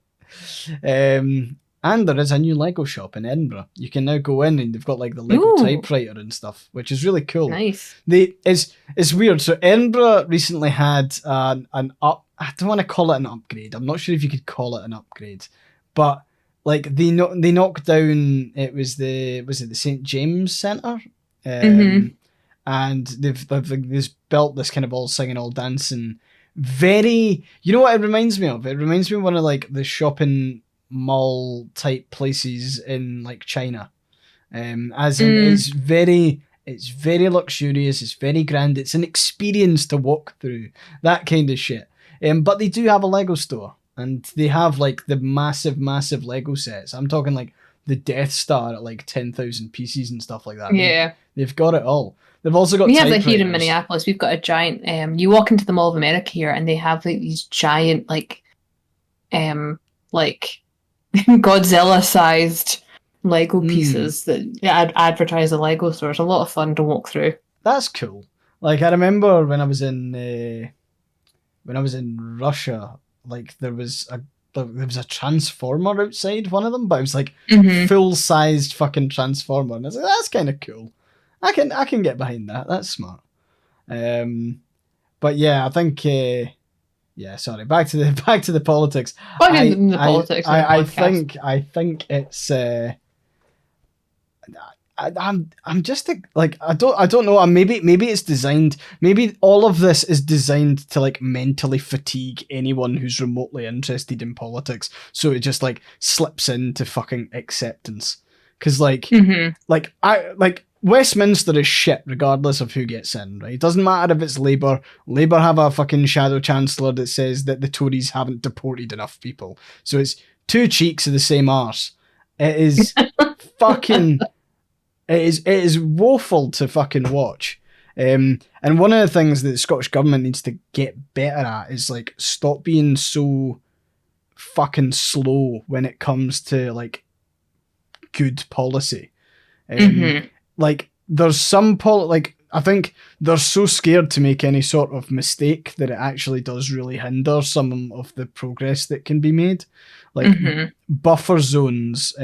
And there is a new Lego shop in Edinburgh. You can now go in and they've got like the Lego typewriter and stuff, which is really cool. Nice. It's weird. So Edinburgh recently had I don't want to call it an upgrade. I'm not sure if you could call it an upgrade, but like they knocked down. It was the St James Centre, and they've built this kind of all singing, all dancing. Very, you know what it reminds me of? It reminds me of one of like the shopping mall type places in like China, as in it's very luxurious. It's very grand. It's an experience to walk through, that kind of shit. But they do have a Lego store, and they have like the massive Lego sets. I'm talking like the Death Star at like 10,000 pieces and stuff like that. Yeah, they've got it all. They've also got. We have that here in Minneapolis. We've got a giant. You walk into the Mall of America here, and they have like these giant like Godzilla-sized Lego pieces that advertise the Lego store. It's a lot of fun to walk through. That's cool. Like, I remember when I was in Russia, like there was a transformer outside one of them, but it was like full-sized fucking transformer, and I was like, that's kind of cool. I can get behind that. That's smart. But yeah, I think. Yeah, sorry. Back to the politics. I think it's. I'm just like I don't know. Maybe it's designed. Maybe all of this is designed to like mentally fatigue anyone who's remotely interested in politics. So it just like slips into fucking acceptance. Because Westminster is shit regardless of who gets in, right? It doesn't matter if it's Labour. Labour have a fucking shadow chancellor that says that the Tories haven't deported enough people. So it's two cheeks of the same arse. It is fucking... It is woeful to fucking watch. And one of the things that the Scottish Government needs to get better at is like stop being so fucking slow when it comes to like good policy. Like there's some I think they're so scared to make any sort of mistake that it actually does really hinder some of the progress that can be made. Like buffer zones,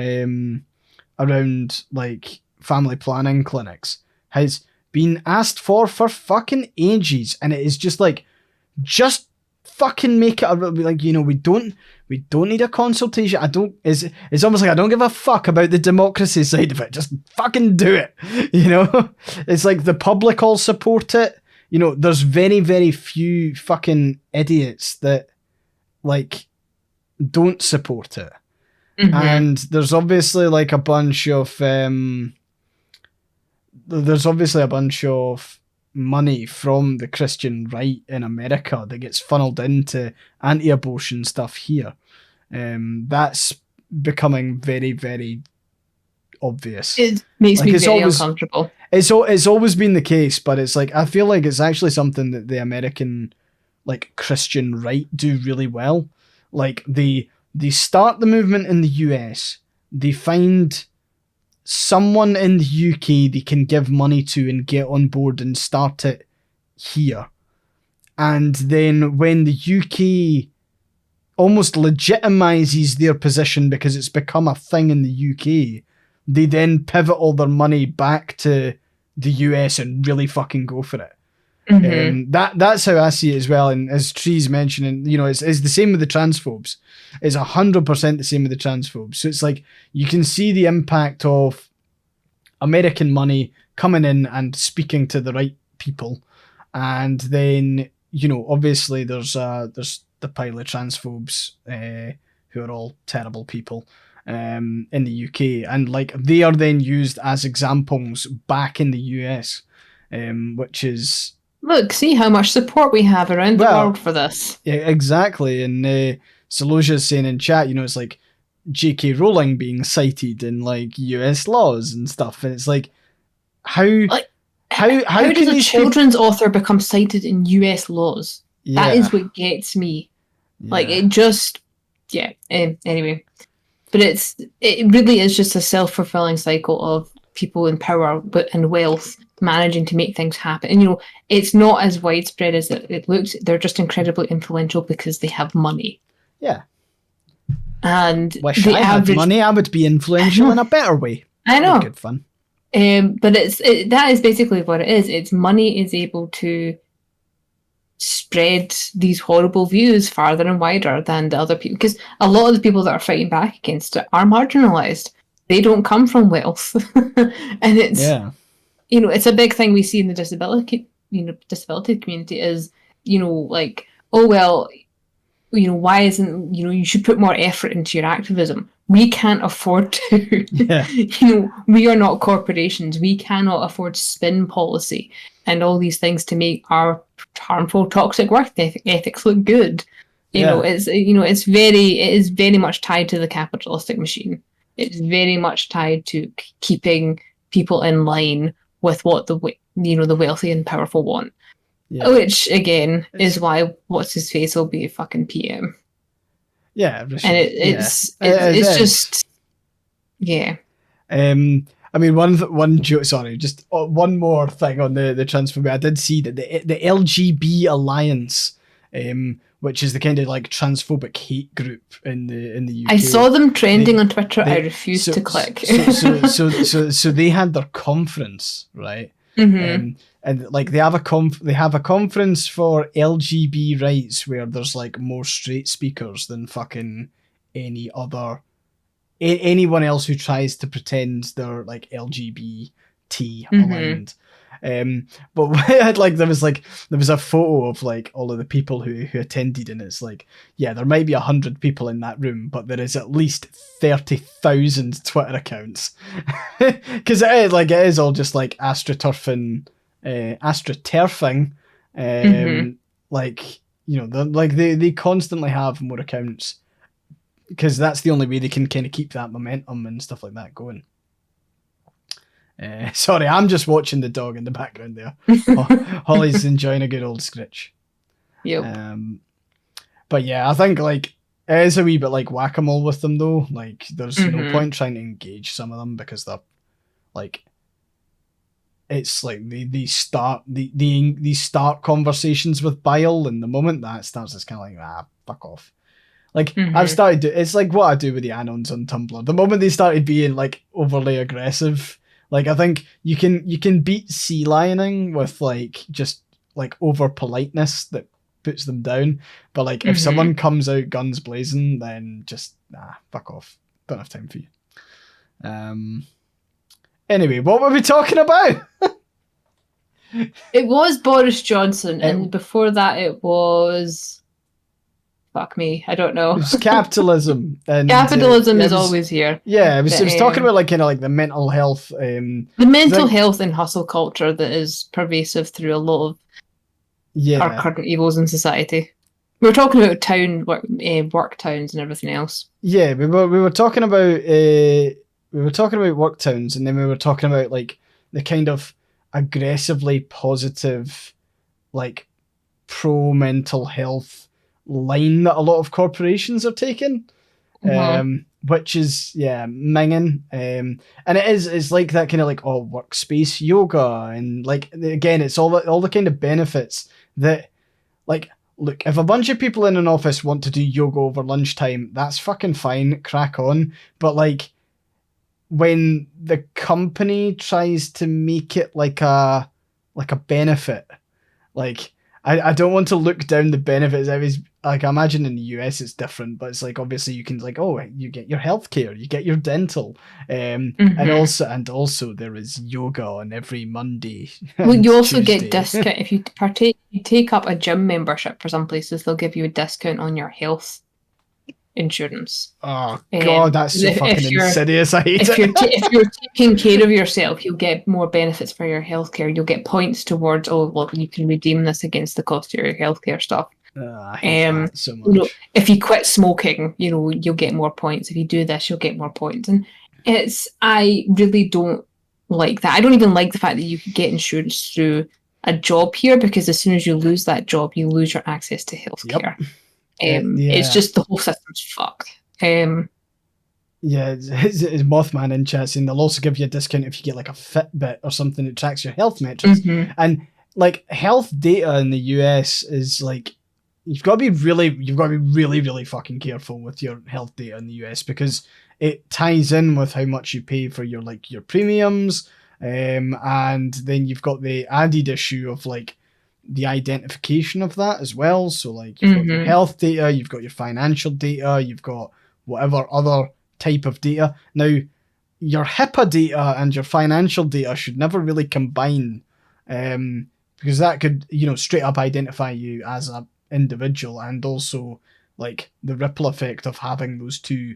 around like family planning clinics has been asked for fucking ages, and it is just like, just fucking make it like, you know, we don't need a consultation. It's almost like I don't give a fuck about the democracy side of it. Just fucking do it. You know? It's like the public all support it. You know, there's very, very few fucking idiots that like don't support it. Mm-hmm. And there's obviously like a bunch of money from the Christian right in America that gets funneled into anti-abortion stuff here. That's becoming very, very obvious. It makes me very uncomfortable. It's always been the case, but it's like, I feel like it's actually something that the American like Christian right do really well. Like they start the movement in the US, they find someone in the UK they can give money to and get on board and start it here. And then when the UK almost legitimizes their position because it's become a thing in the UK, they then pivot all their money back to the US and really fucking go for it. Mm-hmm. That's how I see it as well. And as Tree's mentioning, you know, it's the same with the transphobes. It's 100% the same with the transphobes. So it's like, you can see the impact of American money coming in and speaking to the right people. And then, you know, obviously there's the pile of transphobes who are all terrible people in the UK. And like, they are then used as examples back in the US, which is... Look, see how much support we have around the world for this. Yeah, exactly. And Soloja's saying in chat, you know, it's like J.K. Rowling being cited in like US laws and stuff, and it's like, how does a children's author become cited in US laws? Yeah. That is what gets me. Yeah. Like, it just, yeah. Anyway, but it really is just a self-fulfilling cycle of people in power and wealth managing to make things happen. And, you know, it's not as widespread as it looks. They're just incredibly influential because they have money. Yeah. And wish I had money, I would be influential in a better way. I know. Good fun. But that is basically what it is. It's money is able to spread these horrible views farther and wider than the other people. Because a lot of the people that are fighting back against it are marginalized. They don't come from wealth. And it's... Yeah. You know, it's a big thing we see in the disability community is, you know, like, oh, well, you know, why isn't, you know, you should put more effort into your activism. We can't afford to. Yeah. You know, we are not corporations. We cannot afford spin policy and all these things to make our harmful, toxic work ethics look good. You know, it is very much tied to the capitalistic machine. It's very much tied to keeping people in line with what the wealthy and powerful want, which again is why what's his face will be a fucking PM. Yeah, and it's just yeah. I mean, one joke. Sorry, just one more thing on the transphobia. I did see that the LGB Alliance, which is the kind of like transphobic hate group in the UK. I saw them trending on Twitter. I refused to click. So they had their conference, right? Mm-hmm. And like they have a conference for LGB rights where there's like more straight speakers than fucking anyone else who tries to pretend they're like LGBT aligned. But there was a photo of like all of the people who attended, and it's like, yeah, there might be 100 people in that room, but there is at least 30,000 Twitter accounts, because it is all just like astroturfing, like, you know, they constantly have more accounts because that's the only way they can kind of keep that momentum and stuff like that going. Sorry, I'm just watching the dog in the background there. Holly's enjoying a good old scritch. Yep. But yeah, I think like it is a wee bit like whack-a-mole with them though. Like there's no point trying to engage some of them because they're like, it's like they start conversations with bile, and the moment that starts, it's kind of like, fuck off. Like I've started it's like what I do with the anons on Tumblr. The moment they started being like overly aggressive, like I think you can beat sea lioning with like just like over politeness that puts them down. But like if someone comes out guns blazing, then just fuck off. Don't have time for you. Anyway, what were we talking about? It was Boris Johnson, and before that it was... Fuck me, I don't know. It's capitalism. And, capitalism is always here. Yeah, it was talking about like kind of like the mental health. The mental health and hustle culture that is pervasive through a lot of our current evils in society. We were talking about work towns and everything else. Yeah, we were talking about work towns, and then we were talking about like the kind of aggressively positive, like pro mental health line that a lot of corporations are taking, which is minging, and it's like that kind of like workspace yoga, and like again it's all the kind of benefits that, like, look, if a bunch of people in an office want to do yoga over lunchtime, that's fucking fine, crack on. But like when the company tries to make it like a benefit, like I don't want to look down the benefits. I was like, I imagine in the US it's different, but it's like obviously you can like, you get your healthcare, you get your dental, and also there is yoga on every Monday. Well, you also get discount if you take up a gym membership for some places. They'll give you a discount on your health insurance. Oh god, that's so fucking insidious. I hate it. If you're taking care of yourself, you'll get more benefits for your healthcare. You'll get points towards you can redeem this against the cost of your healthcare stuff. I hate that so much. If you quit smoking, you'll get more points. If you do this, you'll get more points. And I really don't like that. I don't even like the fact that you can get insurance through a job here, because as soon as you lose that job, you lose your access to healthcare. Yep. It's just the whole system's fucked. It's Mothman in chat saying they'll also give you a discount if you get like a Fitbit or something that tracks your health metrics. And like health data in the US is like, you've got to be really, really fucking careful with your health data in the US, because it ties in with how much you pay for your premiums, and then you've got the added issue of like the identification of that as well. So like you've got your health data, you've got your financial data, you've got whatever other type of data. Now, your HIPAA data and your financial data should never really combine, because that could, straight up identify you as an individual, and also like the ripple effect of having those two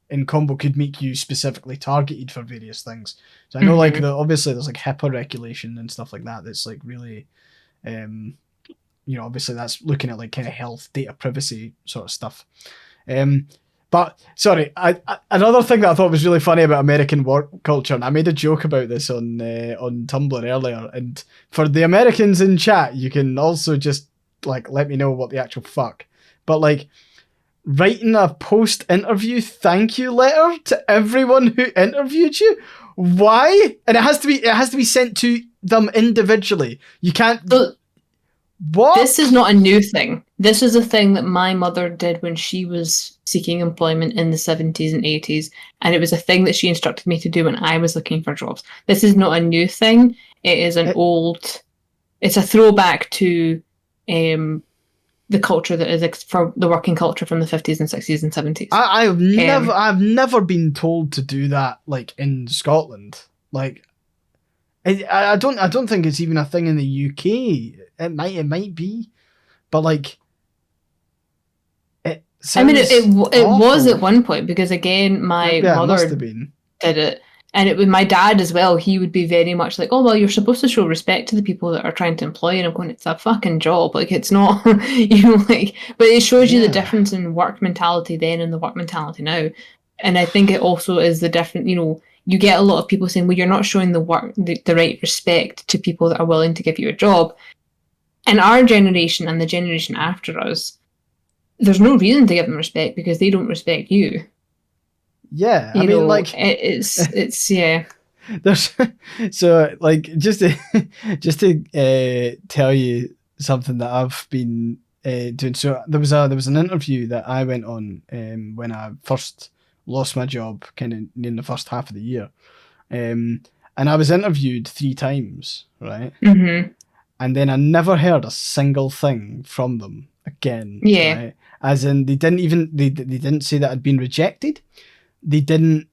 in combo could make you specifically targeted for various things. So I know like obviously there's like HIPAA regulation and stuff like that that's like really obviously that's looking at like kind of health data privacy sort of stuff. But sorry, another thing that I thought was really funny about American work culture, and I made a joke about this on Tumblr earlier, and for the Americans in chat, you can also just like let me know what the actual fuck. But like writing a post-interview thank you letter to everyone who interviewed you. Why? And it has to be sent to them individually. You can't. What? This is not a new thing. This is a thing that my mother did when she was seeking employment in the 70s and 80s, and it was a thing that she instructed me to do when I was looking for jobs. This is not a new thing. It is it's a throwback to the culture that is for the working culture from the 50s and 60s and 70s. I've never been told to do that like in Scotland. Like I don't think it's even a thing in the UK. It might be, but like it was at one point, because again my mother did it, and it was my dad as well. He would be very much like, oh well, you're supposed to show respect to the people that are trying to employ you. And I'm going, it's a fucking job, like it's not but it shows you the difference in work mentality then and the work mentality now. And I think it also is the different, you get a lot of people saying, well, you're not showing the right respect to people that are willing to give you a job. And our generation and the generation after us, there's no reason to give them respect because they don't respect you. Yeah, I mean, like it's yeah. There's so like just to tell you something that I've been doing. So there was an interview that I went on when I first lost my job, kind of in the first half of the year, and I was interviewed 3 times, right? Mm-hmm. And then I never heard a single thing from them again. Yeah. Right? As in, they didn't say that I'd been rejected. They didn't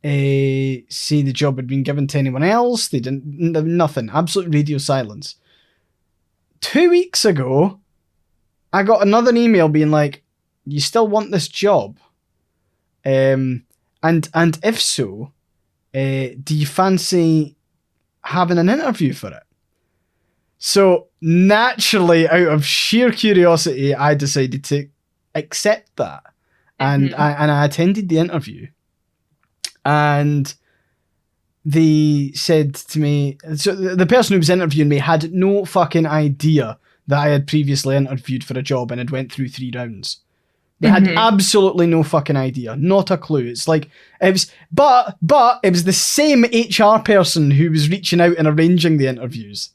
say the job had been given to anyone else. They didn't, nothing. Absolute radio silence. 2 weeks ago, I got another email being like, "You still want this job? And if so, do you fancy having an interview for it?" So naturally, out of sheer curiosity, I decided to accept that, and I attended the interview, and they said to me, so the person who was interviewing me had no fucking idea that I had previously interviewed for a job and had went through 3 rounds. They had absolutely no fucking idea, not a clue. It's like it was, but it was the same HR person who was reaching out and arranging the interviews.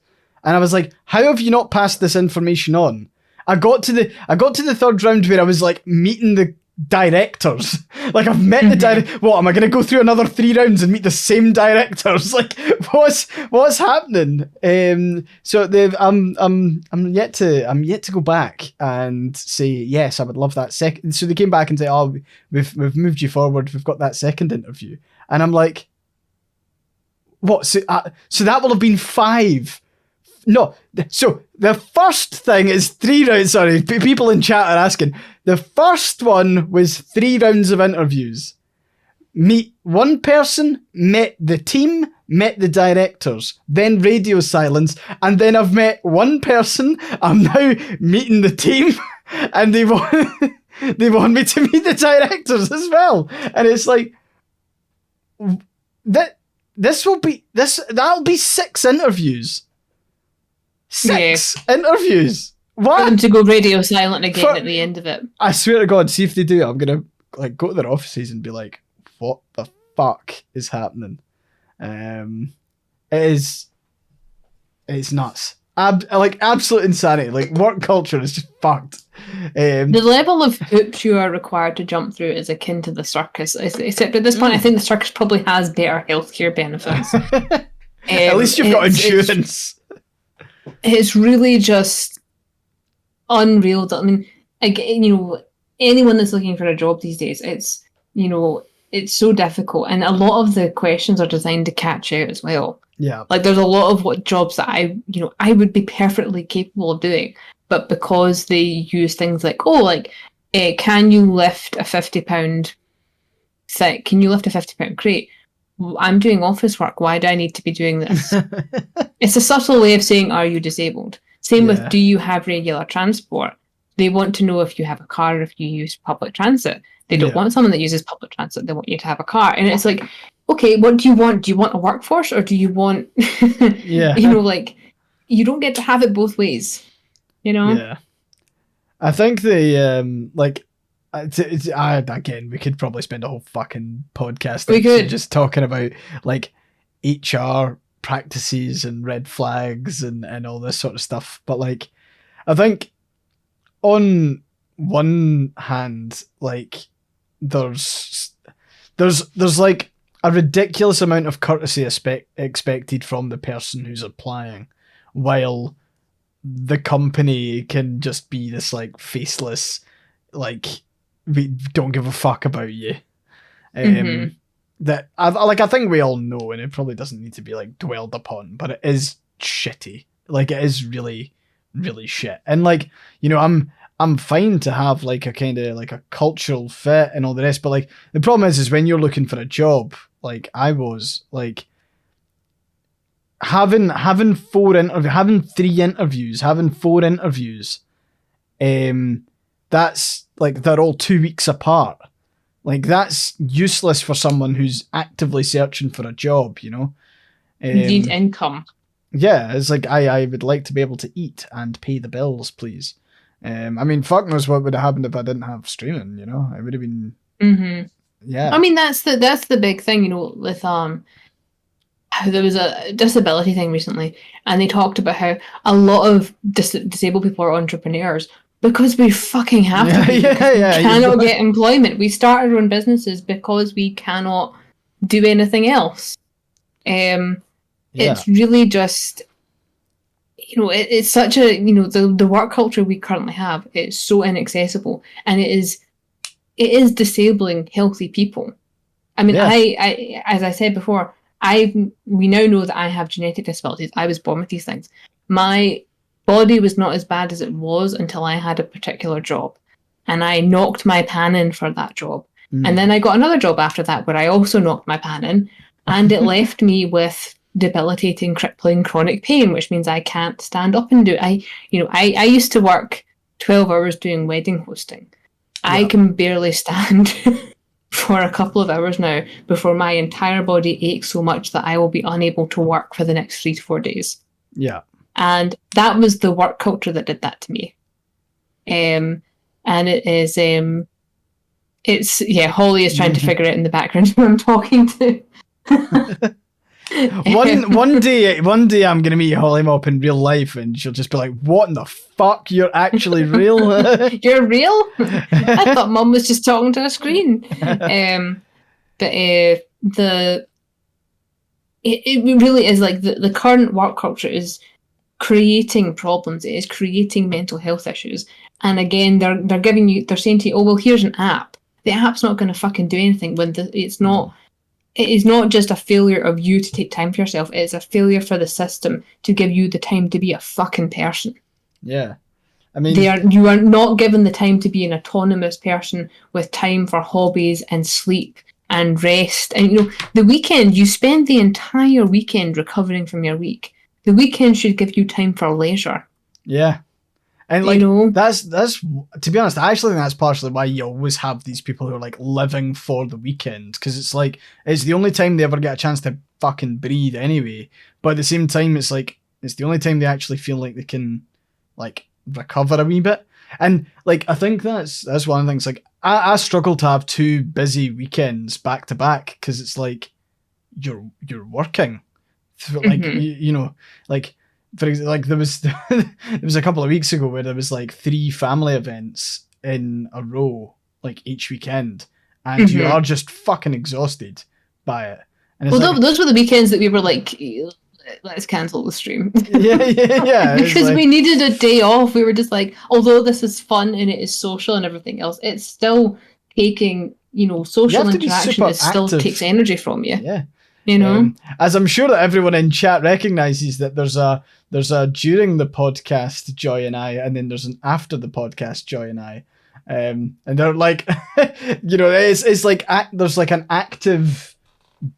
And I was like, how have you not passed this information on? I got to the 3rd round where I was like meeting the directors. Like, I've met the director. What, am I going to go through another 3 rounds and meet the same directors? Like, what's happening? So I'm yet to go back and say yes, I would love that second. So they came back and say, "Oh, we've moved you forward. We've got that second interview." And I'm like, what? So that will have been 5. No, so the first thing is 3 rounds. Sorry, people in chat are asking. The first one was 3 rounds of interviews. Meet one person, met the team, met the directors, then radio silence, and then I've met one person. I'm now meeting the team, and they want me to meet the directors as well. And it's like that'll be 6 interviews. 6 interviews. What? For them to go radio silent again at the end of it. I swear to God, see if they do. I'm gonna like go to their offices and be like, "What the fuck is happening?" It's nuts. Absolute insanity. Like, work culture is just fucked. The level of hoops you are required to jump through is akin to the circus. Except at this point, I think the circus probably has better healthcare benefits. At least you've got insurance. It's really just unreal. I mean, again, anyone that's looking for a job these days, it's so difficult, and a lot of the questions are designed to catch out as well. Yeah, like there's a lot of what jobs that I would be perfectly capable of doing, but because they use things like, can you lift a 50-pound thing? Can you lift a 50-pound crate? I'm doing office work. Why do I need to be doing this? It's a subtle way of saying, are you disabled? Same with, do you have regular transport? They want to know if you have a car or if you use public transit. They don't want someone that uses public transit. They want you to have a car. And it's like, okay, what do you want? Do you want a workforce, or do you want, you don't get to have it both ways, Yeah. I think again, we could probably spend a whole fucking podcast just talking about like HR practices and red flags and all this sort of stuff. But like, I think on one hand, like there's like a ridiculous amount of courtesy expected from the person who's applying, while the company can just be this like faceless, like, we don't give a fuck about you. That I think we all know, and it probably doesn't need to be like dwelled upon, but it is shitty. Like, it is really, really shit. And like, I'm fine to have like a kind of like a cultural fit and all the rest, but like the problem is when you're looking for a job, like I was, like having 3 interviews, having 4 interviews, that's like, they're all 2 weeks apart. Like, that's useless for someone who's actively searching for a job, You need income. Yeah, it's like, I would like to be able to eat and pay the bills, please. I mean, fuck knows what would have happened if I didn't have streaming, I would have been... Yeah. I mean, that's the big thing, with there was a disability thing recently, and they talked about how a lot of disabled people are entrepreneurs because we fucking have to be. We cannot get employment. We start our own businesses because we cannot do anything else. It's really just, it's such a, the work culture we currently have, it's so inaccessible, and it is disabling healthy people. I mean, I as I said before, we now know that I have genetic disabilities. I was born with these things. My body was not as bad as it was until I had a particular job, and I knocked my pan in for that job. And then I got another job after that where I also knocked my pan in, and it left me with debilitating, crippling, chronic pain, which means I can't stand up and do it. I used to work 12 hours doing wedding hosting. I can barely stand for a couple of hours now before my entire body aches so much that I will be unable to work for the next 3 to 4 days. Yeah. And that was the work culture that did that to me. And it is, Holly is trying to figure it in the background who I'm talking to. one day I'm gonna meet Holly Mop in real life, and she'll just be like, "What in the fuck? You're actually real? You're real? I thought Mum was just talking to a screen." It really is like the current work culture is creating problems. It is creating mental health issues. And again, they're saying to you, "Oh well, here's an app." The app's not going to fucking do anything when it's not. It is not just a failure of you to take time for yourself. It's a failure for the system to give you the time to be a fucking person. Yeah. I mean, you are not given the time to be an autonomous person with time for hobbies and sleep and rest. And, the weekend, you spend the entire weekend recovering from your week. The weekend should give you time for leisure. Yeah. And that's to be honest, I actually think that's partially why you always have these people who are like living for the weekend, because it's like it's the only time they ever get a chance to fucking breathe anyway. But at the same time, it's like it's the only time they actually feel like they can like recover a wee bit. And like I think that's one of the things. Like I struggle to have 2 busy weekends back to back, because it's like you're working, like like. For example, like there was a couple of weeks ago where there was like 3 family events in a row, like each weekend, and you are just fucking exhausted by it. And those were the weekends that we were like, let's cancel the stream. Yeah. Because we needed a day off. We were just like, although this is fun and it is social and everything else, it's still taking, social interaction still takes energy from you. Yeah. As I'm sure that everyone in chat recognizes that there's a during the podcast Joy and I, and then there's an after the podcast Joy and I, and they're like, it's like there's like an active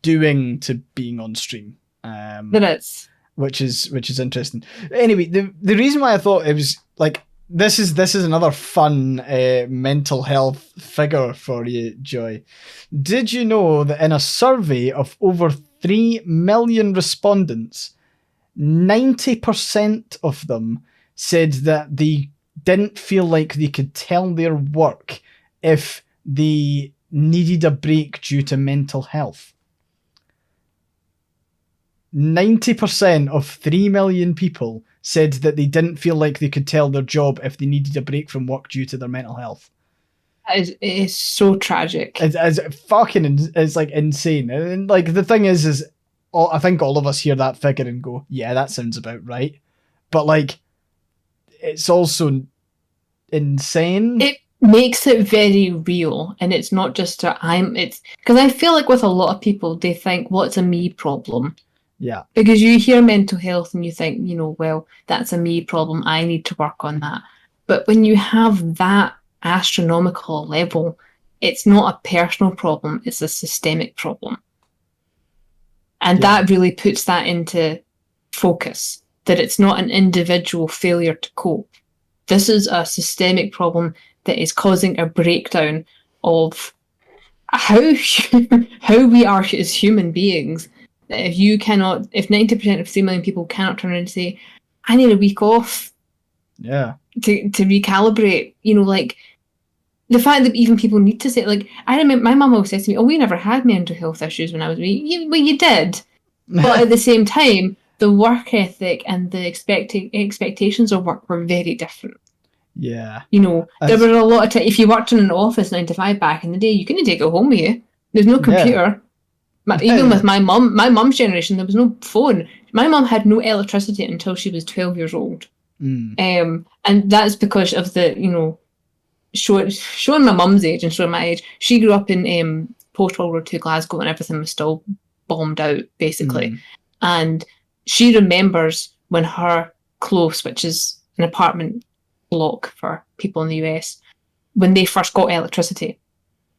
doing to being on stream. There is, which is interesting. Anyway, the reason why I thought it was like this is another fun mental health figure for you, Joy. Did you know that in a survey of over 3 million respondents, 90% of them said that they didn't feel like they could tell their work if they needed a break due to mental health? 90% of 3 million people said that they didn't feel like they could tell their job if they needed a break from work due to their mental health. It is so tragic. It's like insane. And like the thing is I think all of us hear that figure and go, yeah, that sounds about right. But like, it's also insane. It makes it very real, and it's not just it's because I feel like with a lot of people, they think, well, it's a me problem. Yeah. Because you hear mental health and you think, well, that's a me problem. I need to work on that. But when you have that astronomical level, it's not a personal problem. It's a systemic problem. And that really puts that into focus, that it's not an individual failure to cope. This is a systemic problem that is causing a breakdown of how we are as human beings. If 90% of 3 million people cannot turn around and say, I need a week off to recalibrate, like the fact that even people need to say, like, I remember my mum always said to me, oh, we never had mental health issues when I was wee. Well, you did, But at the same time, the work ethic and the expectations of work were very different. Yeah. You know, there were a lot of time, if you worked in an office 9 to 5 back in the day, you couldn't take it home with you. There's no computer. Even with my mum's generation, there was no phone. My mum had no electricity until she was 12 years old. And that's because of the, you know, showing my mum's age and showing my age. She grew up in post-World War II Glasgow and everything was still bombed out, basically. And she remembers when her close, which is an apartment block for people in the US, when they first got electricity.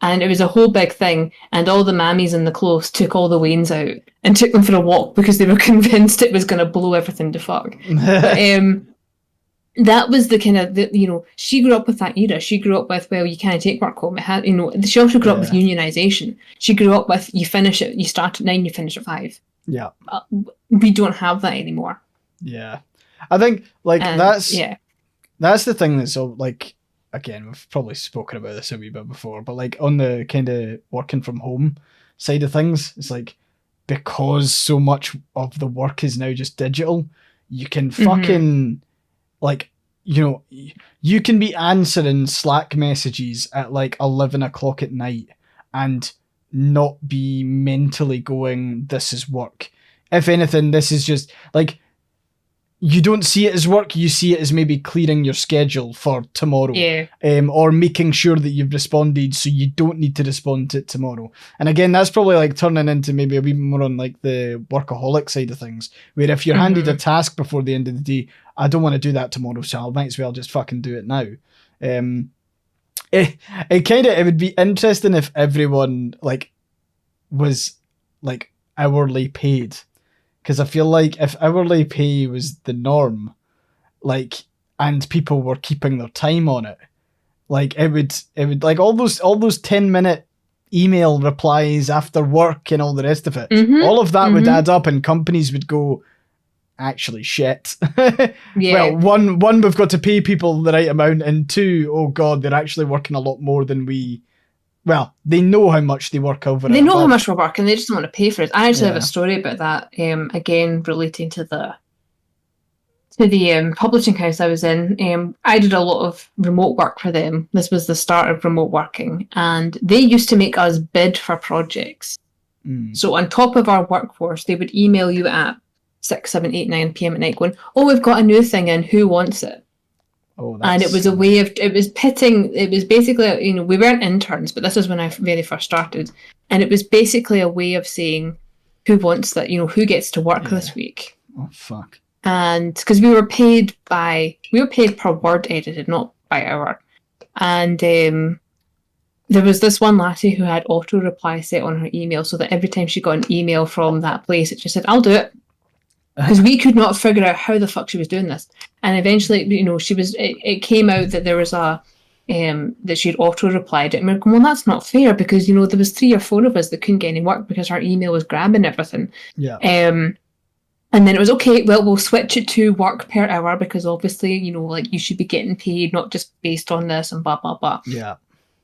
And it was a whole big thing, and all the mammies in the close took all the wains out and took them for a walk because they were convinced it was going to blow everything to fuck. But, that was the kind of, you know, she grew up with that era. She grew up with, well, you can't take work home. It had, you know, she also grew up with unionisation. She grew up with, you start at 9, you finish at 5. Yeah. We don't have that anymore. Yeah. I think, like, that's the thing that's, so, like, again, we've probably spoken about this a wee bit before, but, like, on the kind of working from home side of things, it's like, because so much of the work is now just digital, you can fucking... like, you know, you can be answering Slack messages at like 11 o'clock at night and not be mentally going, this is work. If anything, this is just like, you don't see it as work, you see it as maybe clearing your schedule for tomorrow. Or making sure that you've responded so you don't need to respond to it tomorrow. And again, that's probably like turning into maybe a wee more on like the workaholic side of things, where if you're handed a task before the end of the day, I don't want to do that tomorrow, so I might as well just fucking do it now. It would be interesting if everyone like was like hourly paid. Because I feel like if hourly pay was the norm, like, and people were keeping their time on it, like it would like all those 10-minute email replies after work and all the rest of it, all of that would add up, and companies would go, actually shit. Well, one, we've got to pay people the right amount, and 2, oh god, they're actually working a lot more than we. Well, they know how much they work over. They know how much we're working. They just don't want to pay for it. I actually have a story about that. Again, relating to the publishing house I was in. I did a lot of remote work for them. This was the start of remote working, and they used to make us bid for projects. So on top of our workforce, they would email you at 6, 7, 8, 9 p.m. at night, going, "Oh, we've got a new thing in. Who wants it?" And it was a way of, it was pitting, it was basically, you know, we weren't interns, but this was when I very first started. And it was basically a way of saying, who wants that, you know, who gets to work this week? Oh, fuck. And because we were paid per word edited, not by hour. And there was this one lassie who had auto reply set on her email so that every time she got an email from that place, it just said, I'll do it. Because we could not figure out how the fuck she was doing this. And eventually, you know, it came out that there was that she'd auto-replied it. And we're going, well, that's not fair, because, you know, there was 3 or 4 of us that couldn't get any work because our email was grabbing everything. And then it was, okay, well, we'll switch it to work per hour, because obviously, you know, like, you should be getting paid, not just based on this and blah, blah, blah.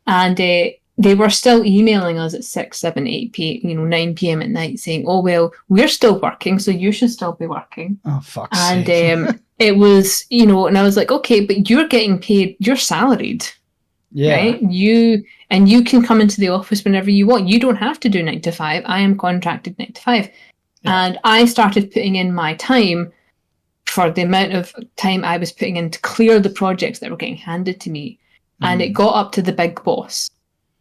And they were still emailing us at 6, 7, 8 p.m., you know, 9 p.m. at night saying, oh, well, we're still working, so you should still be working. Oh, fuck's sake. And it was, you know, and I was like, okay, but you're getting paid, you're salaried. Right? You can come into the office whenever you want. You don't have to do 9 to 5. I am contracted 9 to 5. And I started putting in my time for the amount of time I was putting in to clear the projects that were getting handed to me. And it got up to the big boss.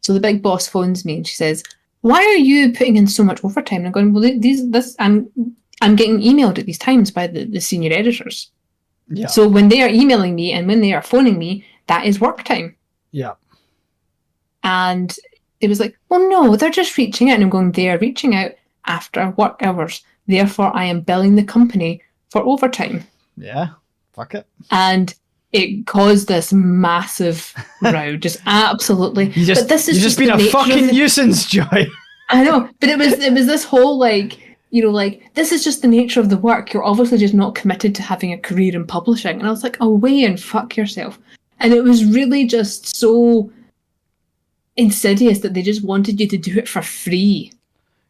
So the big boss phones me and she says, why are you putting in so much overtime? And I'm going, well, I'm getting emailed at these times by the senior editors. So when they are emailing me and when they are phoning me, that is work time. And it was like, well, no, they're just reaching out. And I'm going, they are reaching out after work hours. Therefore, I am billing the company for overtime. Fuck it. And it caused this massive row, just absolutely. You've just been a fucking nuisance, Joy. I know, but it was this whole, like, you know, like, this is just the nature of the work. You're obviously just not committed to having a career in publishing. And I was like, away and fuck yourself. And it was really just so insidious that they just wanted you to do it for free.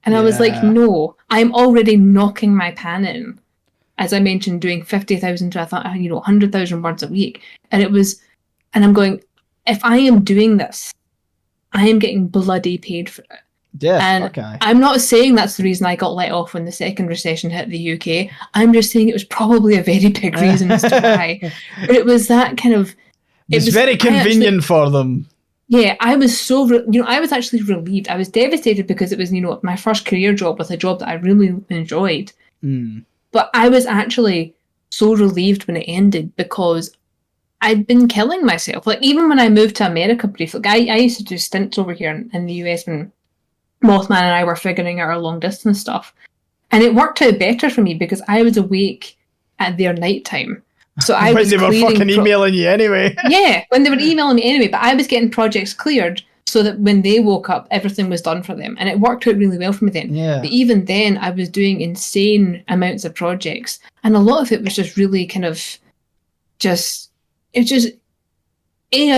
And I was like, Yeah. no, I'm already knocking my pan in. As I mentioned, doing 50,000 to 100,000 words a week. And I'm going, if I am doing this, I am getting bloody paid for it. Yeah, And okay. I'm not saying that's the reason I got let off when the second recession hit the UK. I'm just saying it was probably a very big reason as to why. But it was that kind of... It's very convenient for them. Yeah, I was I was actually relieved. I was devastated because it was, my first career job with a job that I really enjoyed. Mm. But I was actually so relieved when it ended because I'd been killing myself. Like, even when I moved to America briefly, I used to do stints over here in the US when Mothman and I were figuring out our long distance stuff. And it worked out better for me because I was awake at their nighttime. So I when they were fucking emailing you anyway. Yeah, when they were emailing me anyway, but I was getting projects cleared so that when they woke up, everything was done for them. And it worked out really well for me then. Yeah. But even then, I was doing insane amounts of projects. And a lot of it was just really kind of I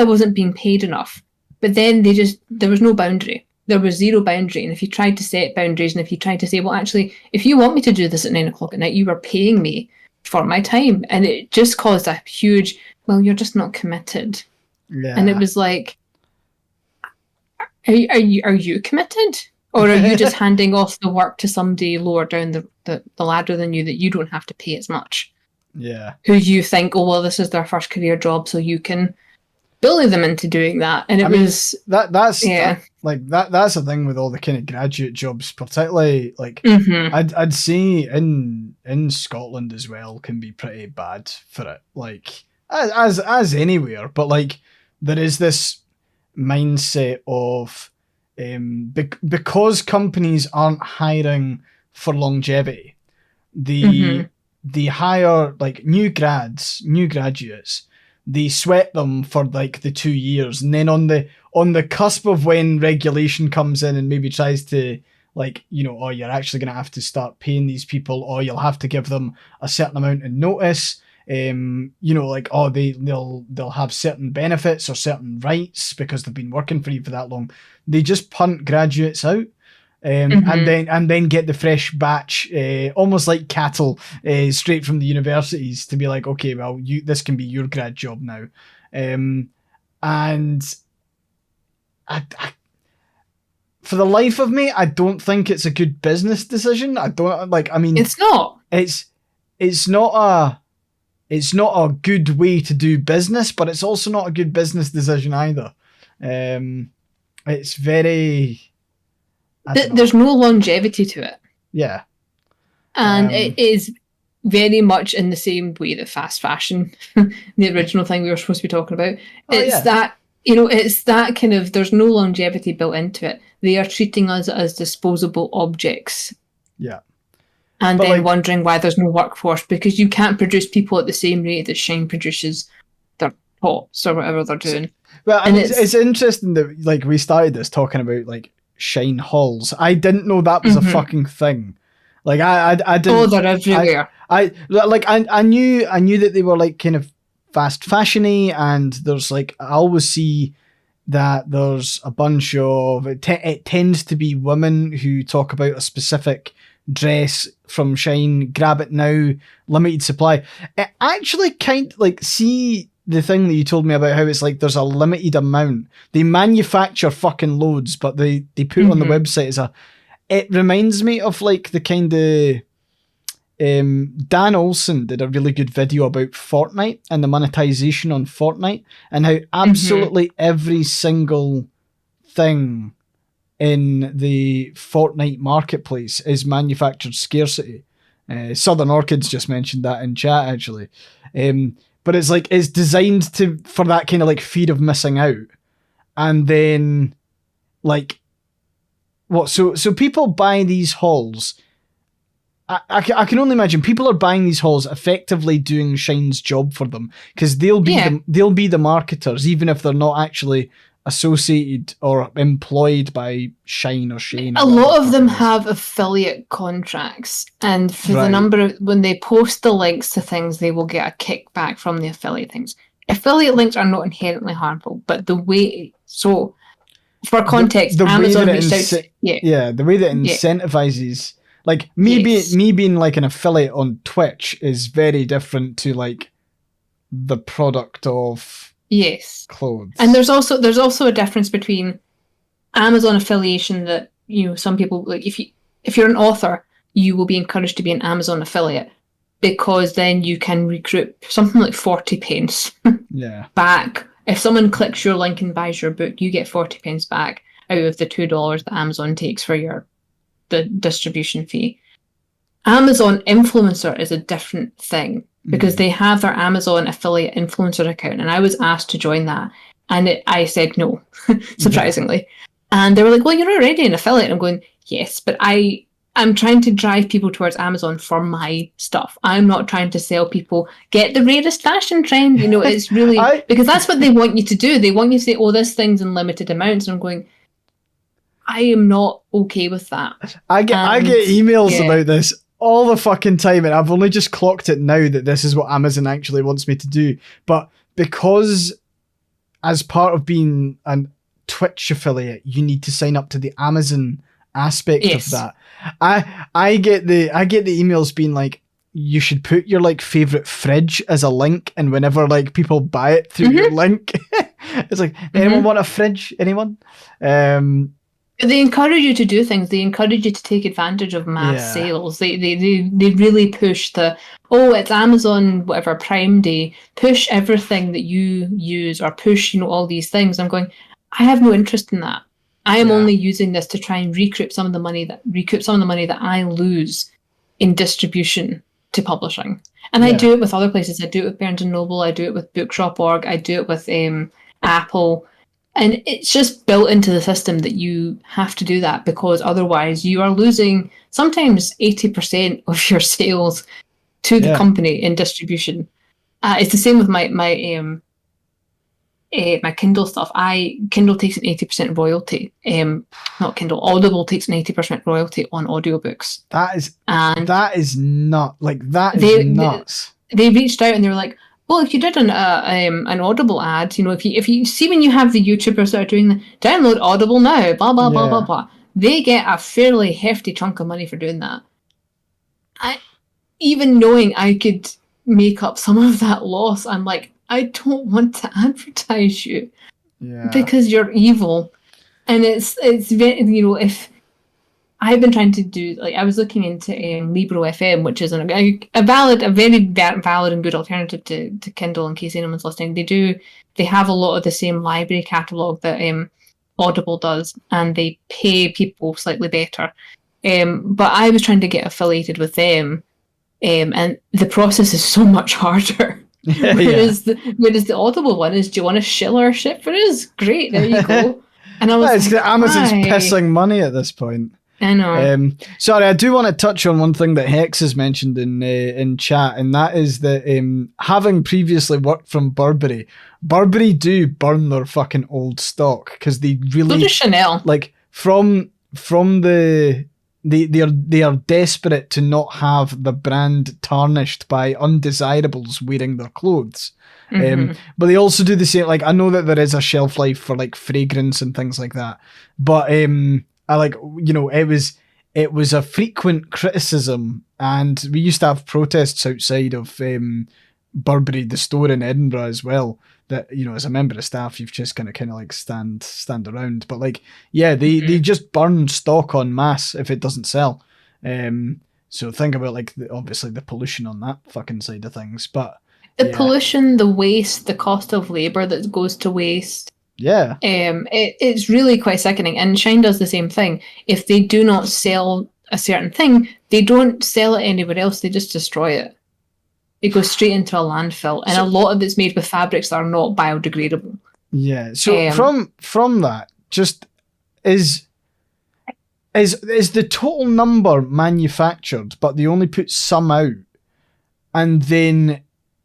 wasn't being paid enough. But then there was no boundary. There was zero boundary. And if you tried to set boundaries and if you tried to say, well, actually, if you want me to do this at 9 o'clock at night, you are paying me for my time. And it just caused a huge, well, you're just not committed. Yeah. And it was like, are you committed? Or are you just handing off the work to somebody lower down the ladder than you that you don't have to pay as much? Yeah. Who you think, oh, well, this is their first career job, so you can bully them into doing that. And that's the thing with all the kind of graduate jobs, particularly like I'd say in Scotland as well can be pretty bad for it. Like as anywhere, but like there is this mindset of because companies aren't hiring for longevity, they hire like new graduates. They sweat them for like the 2 years, and then on the cusp of when regulation comes in and maybe tries to like, oh, you're actually going to have to start paying these people, or you'll have to give them a certain amount of notice. Like, oh, they'll have certain benefits or certain rights because they've been working for you for that long. They just punt graduates out. And then get the fresh batch, almost like cattle, straight from the universities to be like, okay, well, this can be your grad job now, and I for the life of me, I don't think it's a good business decision. It's not. It's not a good way to do business, but it's also not a good business decision either. It's very. There's no longevity to it. Yeah. And it is very much in the same way that fast fashion, the original thing we were supposed to be talking about, it's that kind of, there's no longevity built into it. They are treating us as disposable objects. Yeah. And then wondering why there's no workforce, because you can't produce people at the same rate that Shine produces their pots or whatever they're doing. Well, and it's interesting that like we started this talking about like Shine halls. I didn't know that was a fucking thing. Like I didn't. Oh, they're everywhere. I knew that they were like kind of fast fashiony, and there's like I always see that there's a bunch of it tends to be women who talk about a specific dress from Shine, grab it now, limited supply. It actually kind like see the thing that you told me about how it's like there's a limited amount. They manufacture fucking loads, but they put on the website it reminds me of like the kind of Dan Olsen did a really good video about Fortnite and the monetization on Fortnite and how absolutely every single thing in the Fortnite marketplace is manufactured scarcity. Southern Orchids just mentioned that in chat actually. But it's like it's designed for that kind of like fear of missing out. And then like what so people buy these halls. I can only imagine people are buying these halls effectively doing Shine's job for them because they'll be the marketers even if they're not actually associated or employed by Shine or Shane. A lot of them have affiliate contracts, and for the number of when they post the links to things, they will get a kickback from the affiliate things. Affiliate links are not inherently harmful, but the way For context, the way Amazon that it reached out to, the way that incentivizes, like me being like an affiliate on Twitch is very different to like the product of clothes. And there's also a difference between Amazon affiliation that, you know, some people, like if you're an author, you will be encouraged to be an Amazon affiliate, because then you can recruit something like 40 pence back. If someone clicks your link and buys your book, you get 40 pence back out of the $2 that Amazon takes for the distribution fee. Amazon influencer is a different thing, because they have their Amazon affiliate influencer account, and I was asked to join that, and I said no, surprisingly. And they were like, well, you're already an affiliate. I'm going, yes, but I'm trying to drive people towards Amazon for my stuff. I'm not trying to sell people, get the rarest fashion trend. You know, it's really, because that's what they want you to do. They want you to say, oh, this thing's in limited amounts. And I'm going, I am not okay with that. I get emails about this all the fucking time, and I've only just clocked it now that this is what Amazon actually wants me to do. But because as part of being a Twitch affiliate, you need to sign up to the Amazon aspect of that. I get the emails being like, you should put your like favorite fridge as a link, and whenever like people buy it through your link, it's like, anyone want a fridge? Anyone? They encourage you to do things. They encourage you to take advantage of mass sales. They really push it's Amazon whatever Prime Day. Push everything that you use, or push, you know, all these things. I'm going, I have no interest in that. I am only using this to try and recoup some of the money that I lose in distribution to publishing. And I do it with other places. I do it with Barnes and Noble. I do it with Bookshop.org. I do it with Apple. And it's just built into the system that you have to do that, because otherwise you are losing sometimes 80% of your sales to the company in distribution. It's the same with my Kindle stuff. Kindle takes an 80% royalty. Not Kindle, Audible takes an 80% royalty on audiobooks. That is nuts. They reached out and they were like, well, if you did an Audible ad, you know, if you see when you have the YouTubers that are doing the download Audible now, blah blah blah blah blah, they get a fairly hefty chunk of money for doing that. Even knowing I could make up some of that loss, I'm like, I don't want to advertise you because you're evil. And it's very, you know, if I've been trying to do, like, I was looking into Libro FM, which is a very valid and good alternative to Kindle, in case anyone's listening. They have a lot of the same library catalogue that Audible does, and they pay people slightly better. But I was trying to get affiliated with them, and the process is so much harder. Whereas the Audible one is, do you want to shill our shit for us? Great, there you go. And I was like, Amazon's pissing money at this point. I know. Sorry, I do want to touch on one thing that Hex has mentioned in chat, and that is that having previously worked from Burberry do burn their fucking old stock, because they really, so does Chanel. Like from the they are desperate to not have the brand tarnished by undesirables wearing their clothes. But they also do the same. Like, I know that there is a shelf life for like fragrance and things like that, but I like, you know, it was a frequent criticism, and we used to have protests outside of Burberry, the store in Edinburgh as well, that, you know, as a member of staff, you've just kind of like stand around. But like, they just burn stock en masse if it doesn't sell. So think about like obviously the pollution on that fucking side of things. But the pollution, the waste, the cost of labour that goes to waste. Yeah. It's really quite sickening. And Shine does the same thing. If they do not sell a certain thing, they don't sell it anywhere else, they just destroy it. It goes straight into a landfill, and a lot of it's made with fabrics that are not biodegradable. Yeah. So from that, just is the total number manufactured, but they only put some out, and then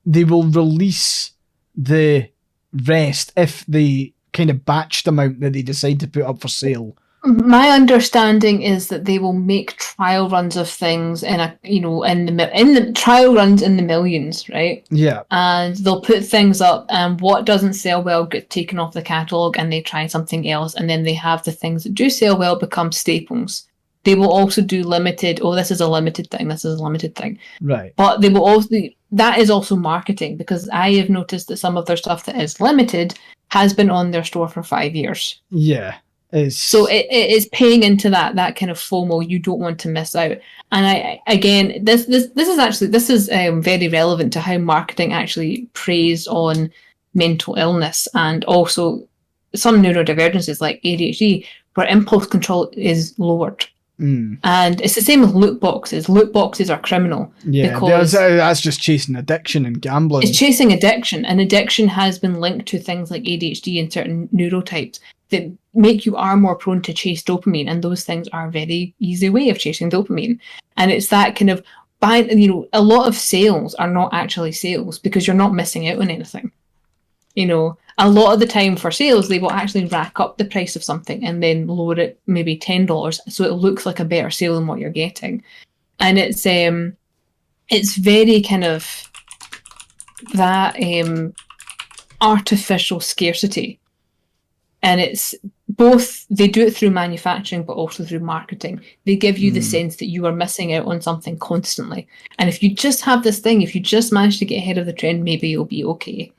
they will release the rest if they kind of batch them out that they decide to put up for sale My understanding is that they will make trial runs of things in the trial runs in the millions, right? Yeah. And they'll put things up, and what doesn't sell well gets taken off the catalog, and they try something else, and then they have the things that do sell well become staples. They will also do limited. Oh, this is a limited thing. This is a limited thing. Right. But they will also. That is also marketing, because I have noticed that some of their stuff that is limited has been on their store for 5 years. Yeah. So it is paying into that kind of FOMO. You don't want to miss out. And this is very relevant to how marketing actually preys on mental illness, and also some neurodivergences like ADHD, where impulse control is lowered. And it's the same with loot boxes. Loot boxes are criminal. Yeah, because that's just chasing addiction and gambling. It's chasing addiction, and addiction has been linked to things like ADHD and certain neurotypes that make you are more prone to chase dopamine, and those things are a very easy way of chasing dopamine. And it's that kind of a lot of sales are not actually sales because you're not missing out on anything. A lot of the time for sales, they will actually rack up the price of something and then lower it maybe $10, so it looks like a better sale than what you're getting. And it's very kind of that artificial scarcity. And it's both, they do it through manufacturing, but also through marketing. They give you the sense that you are missing out on something constantly. And if you just have this thing, if you just manage to get ahead of the trend, maybe you'll be okay.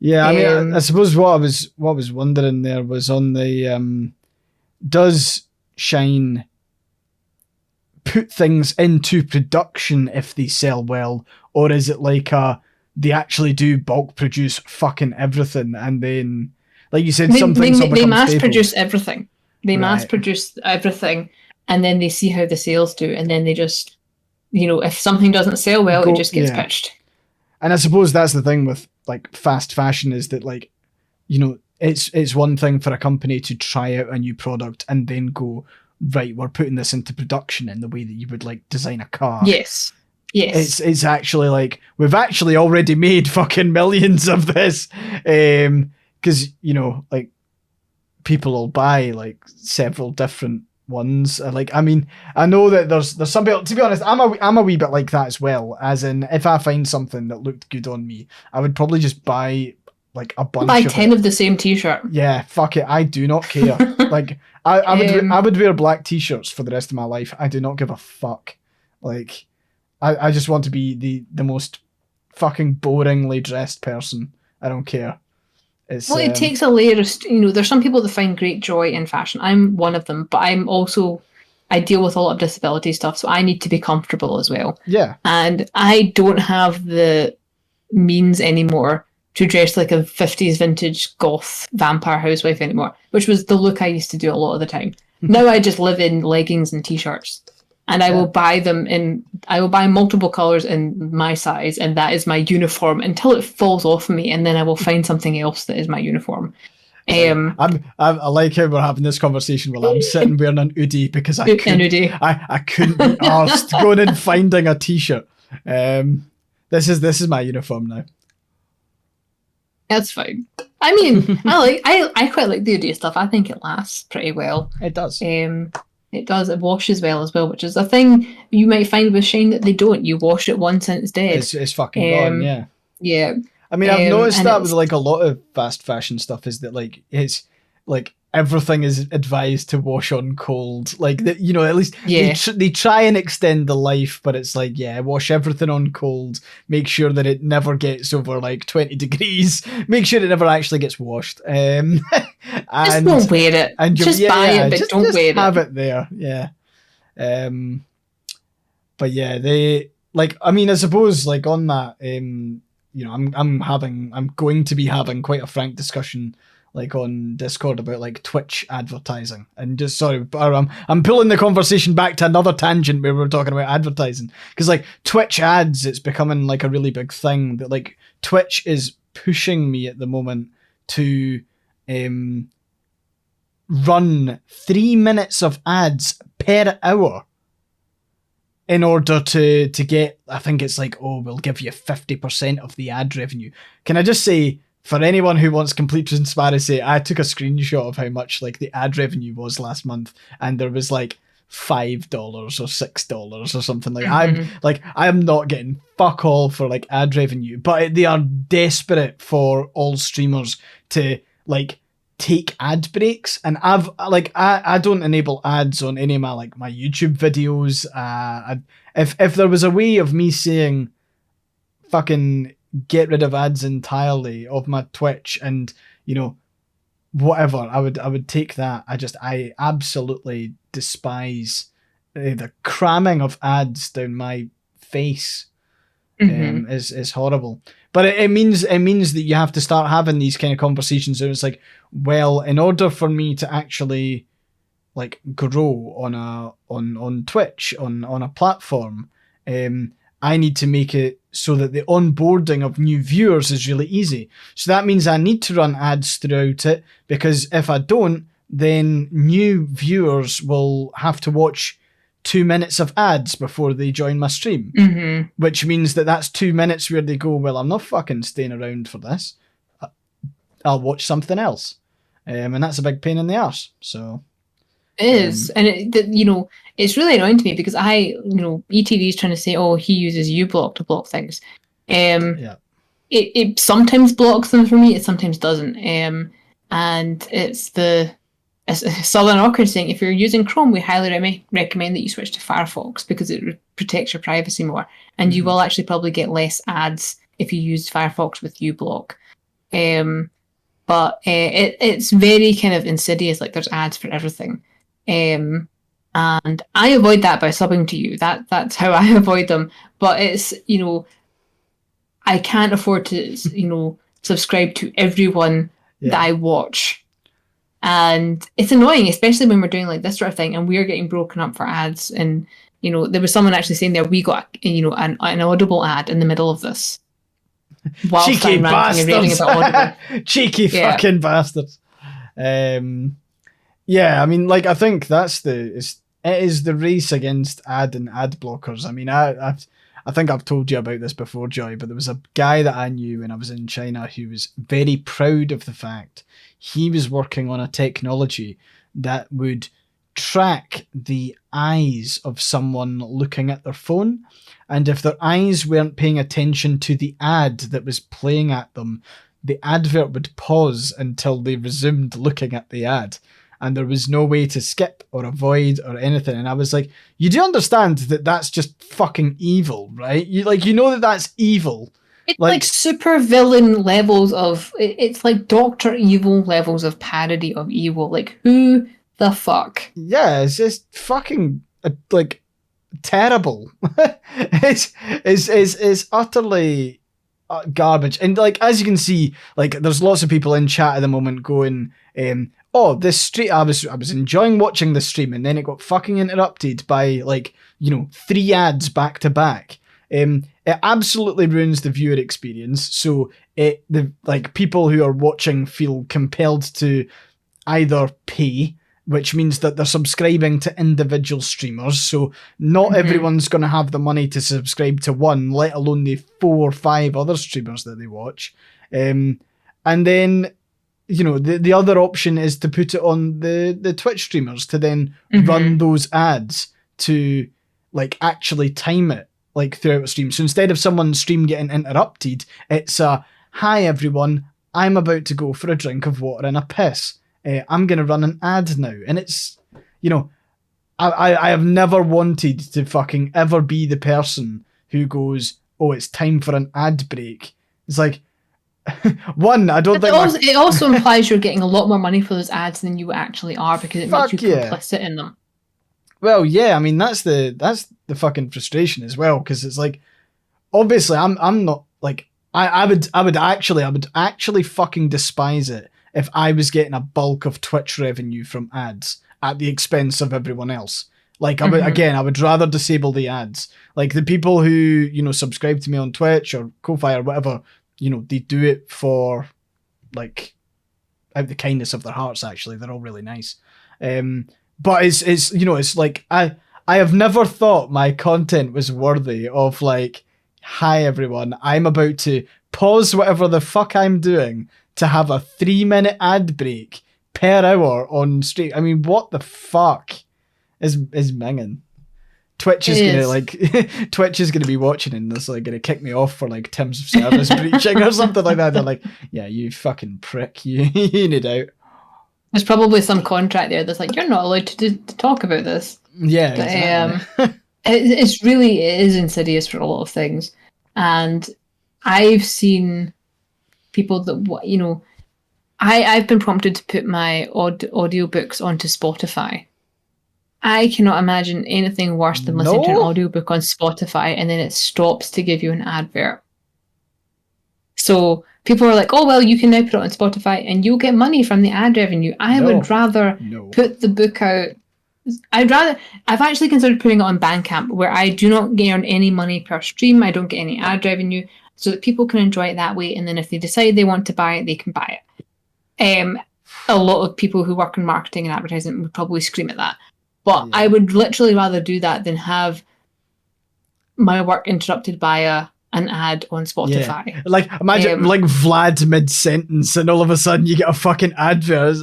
Yeah, I mean, I suppose what I was wondering there was on the does Shine put things into production if they sell well, or is it like they actually do bulk produce fucking everything, and then, like you said, some things will become they mass staples. produce everything. They mass produce everything, and then they see how the sales do, and then they just, if something doesn't sell well, it just gets pitched. And I suppose that's the thing with like fast fashion, is that like, it's one thing for a company to try out a new product and then go, right, we're putting this into production in the way that you would like design a car. Yes. It's actually like, we've actually already made fucking millions of this. Because, like, people will buy like several different ones. Like, I mean, I know that there's some people, to be honest, I'm a wee bit like that as well, as in, if I find something that looked good on me, I would probably just buy like a bunch buy 10 of the same t-shirt. Yeah, fuck it, I do not care. Like, I would wear black t-shirts for the rest of my life. I do not give a fuck. Like, I just want to be the most fucking boringly dressed person. I don't care. It takes a layer of, there's some people that find great joy in fashion. I'm one of them, but I deal with a lot of disability stuff, so I need to be comfortable as well. Yeah. And I don't have the means anymore to dress like a 50s vintage goth vampire housewife anymore, which was the look I used to do a lot of the time. Now I just live in leggings and t-shirts. And I will buy multiple colours in my size, and that is my uniform until it falls off of me, and then I will find something else that is my uniform. I like how we're having this conversation while I'm sitting wearing an hoodie because I couldn't be arsed going and finding a t-shirt. This is my uniform now. That's fine. I mean, I quite like the hoodie stuff. I think it lasts pretty well. It does. It does. It washes well as well, which is a thing you might find with Shine that they don't. You wash it once and it's dead. It's fucking gone, yeah. Yeah. I mean, I've noticed that with like a lot of fast fashion stuff, is that like it's like everything is advised to wash on cold. Like that, at least they try and extend the life, but it's like, wash everything on cold. Make sure that it never gets over like 20 degrees. Make sure it never actually gets washed. And just don't wear it. And just buy it, but don't wear it. Have it there, yeah. But yeah, they like. I mean, I suppose like on that. I'm going to be having quite a frank discussion like on Discord about like Twitch advertising, and just sorry, I'm pulling the conversation back to another tangent where we were talking about advertising, because like Twitch ads, it's becoming like a really big thing that like Twitch is pushing me at the moment to run 3 minutes of ads per hour in order to get, I think it's like, we'll give you 50% of the ad revenue. Can I just say, for anyone who wants complete transparency, I took a screenshot of how much like the ad revenue was last month, and there was like $5 or $6 or something like. I am not getting fuck all for like ad revenue, but they are desperate for all streamers to like take ad breaks, and I don't enable ads on any of my YouTube videos. If there was a way of me saying fucking get rid of ads entirely of my Twitch and whatever, I would take that. I absolutely despise the cramming of ads down my face. Is horrible. But it means that you have to start having these kind of conversations. And it's like, well, in order for me to actually like grow on Twitch on a platform, I need to make it so that the onboarding of new viewers is really easy. So that means I need to run ads throughout it, because if I don't, then new viewers will have to watch 2 minutes of ads before they join my stream, which means that that's 2 minutes where they go, well, I'm not fucking staying around for this. I'll watch something else. And that's a big pain in the arse. So it is. And it's really annoying to me, because ETV is trying to say, oh, he uses uBlock to block things. It sometimes blocks them for me, it sometimes doesn't. And it's Southern Orchid saying, if you're using Chrome, we highly recommend that you switch to Firefox, because it protects your privacy more, and you will actually probably get less ads if you use Firefox with uBlock. But it's very kind of insidious, like there's ads for everything. And I avoid that by subbing to you. That's how I avoid them. But it's, I can't afford to, subscribe to everyone that I watch. And it's annoying, especially when we're doing like this sort of thing and we're getting broken up for ads. And, there was someone actually saying there, we got, an Audible ad in the middle of this. Cheeky bastards. Cheeky fucking bastards. Yeah, I mean, like, I think that's it is the race against ad and ad blockers. I mean, I think I've told you about this before, Joy, but there was a guy that I knew when I was in China who was very proud of the fact he was working on a technology that would track the eyes of someone looking at their phone. And if their eyes weren't paying attention to the ad that was playing at them, the advert would pause until they resumed looking at the ad. And there was no way to skip or avoid or anything. And I was like, you do understand that that's just fucking evil, right? You know that that's evil. It's like super villain levels of, it's like Dr. Evil levels of parody of evil. Like, who the fuck? Yeah, it's just fucking, like, terrible. It's utterly garbage. And, like, as you can see, like, there's lots of people in chat at the moment going, oh, this stream, I was enjoying watching the stream, and then it got fucking interrupted by, like, 3 ads back to back. It absolutely ruins the viewer experience. So the people who are watching feel compelled to either pay, which means that they're subscribing to individual streamers. So not everyone's going to have the money to subscribe to one, let alone the 4 or 5 other streamers that they watch. And then, the other option is to put it on the Twitch streamers to then run those ads to, like, actually time it, like, throughout a stream. So instead of someone's stream getting interrupted, it's hi everyone, I'm about to go for a drink of water and a piss. I'm going to run an ad now. And it's, I have never wanted to fucking ever be the person who goes, oh, it's time for an ad break. It's like, one, I don't think... It also implies you're getting a lot more money for those ads than you actually are, because it makes you complicit in them. Well, yeah, I mean, that's the fucking frustration as well, because it's like, obviously, I'm not, like, I would actually fucking despise it if I was getting a bulk of Twitch revenue from ads at the expense of everyone else. Like, I would rather disable the ads. Like, the people who, subscribe to me on Twitch or Ko-Fi or whatever, they do it for, like, out the kindness of their hearts, actually. They're all really nice. But it's like, I have never thought my content was worthy of, like, hi everyone, I'm about to pause whatever the fuck I'm doing to have a 3-minute ad break per hour on stream. I mean, what the fuck is minging? Twitch is gonna be watching and it's like gonna kick me off for like terms of service breaching or something like that. They're like, yeah, you fucking prick, you need out. There's probably some contract there that's like, you're not allowed to talk about this. Yeah, exactly. It is insidious for a lot of things. And I've seen people that, you know, I've been prompted to put my audiobooks onto Spotify. I cannot imagine anything worse than listening to an audiobook on Spotify and then it stops to give you an advert. So people are like, oh, well, you can now put it on Spotify and you'll get money from the ad revenue. I would rather put the book out. I've actually considered putting it on Bandcamp where I do not earn any money per stream. I don't get any ad revenue so that people can enjoy it that way. And then if they decide they want to buy it, they can buy it. A lot of people who work in marketing and advertising would probably scream at that. But I would literally rather do that than have my work interrupted by an ad on Spotify. Yeah. Like, imagine like Vlad mid-sentence and all of a sudden you get a fucking advert.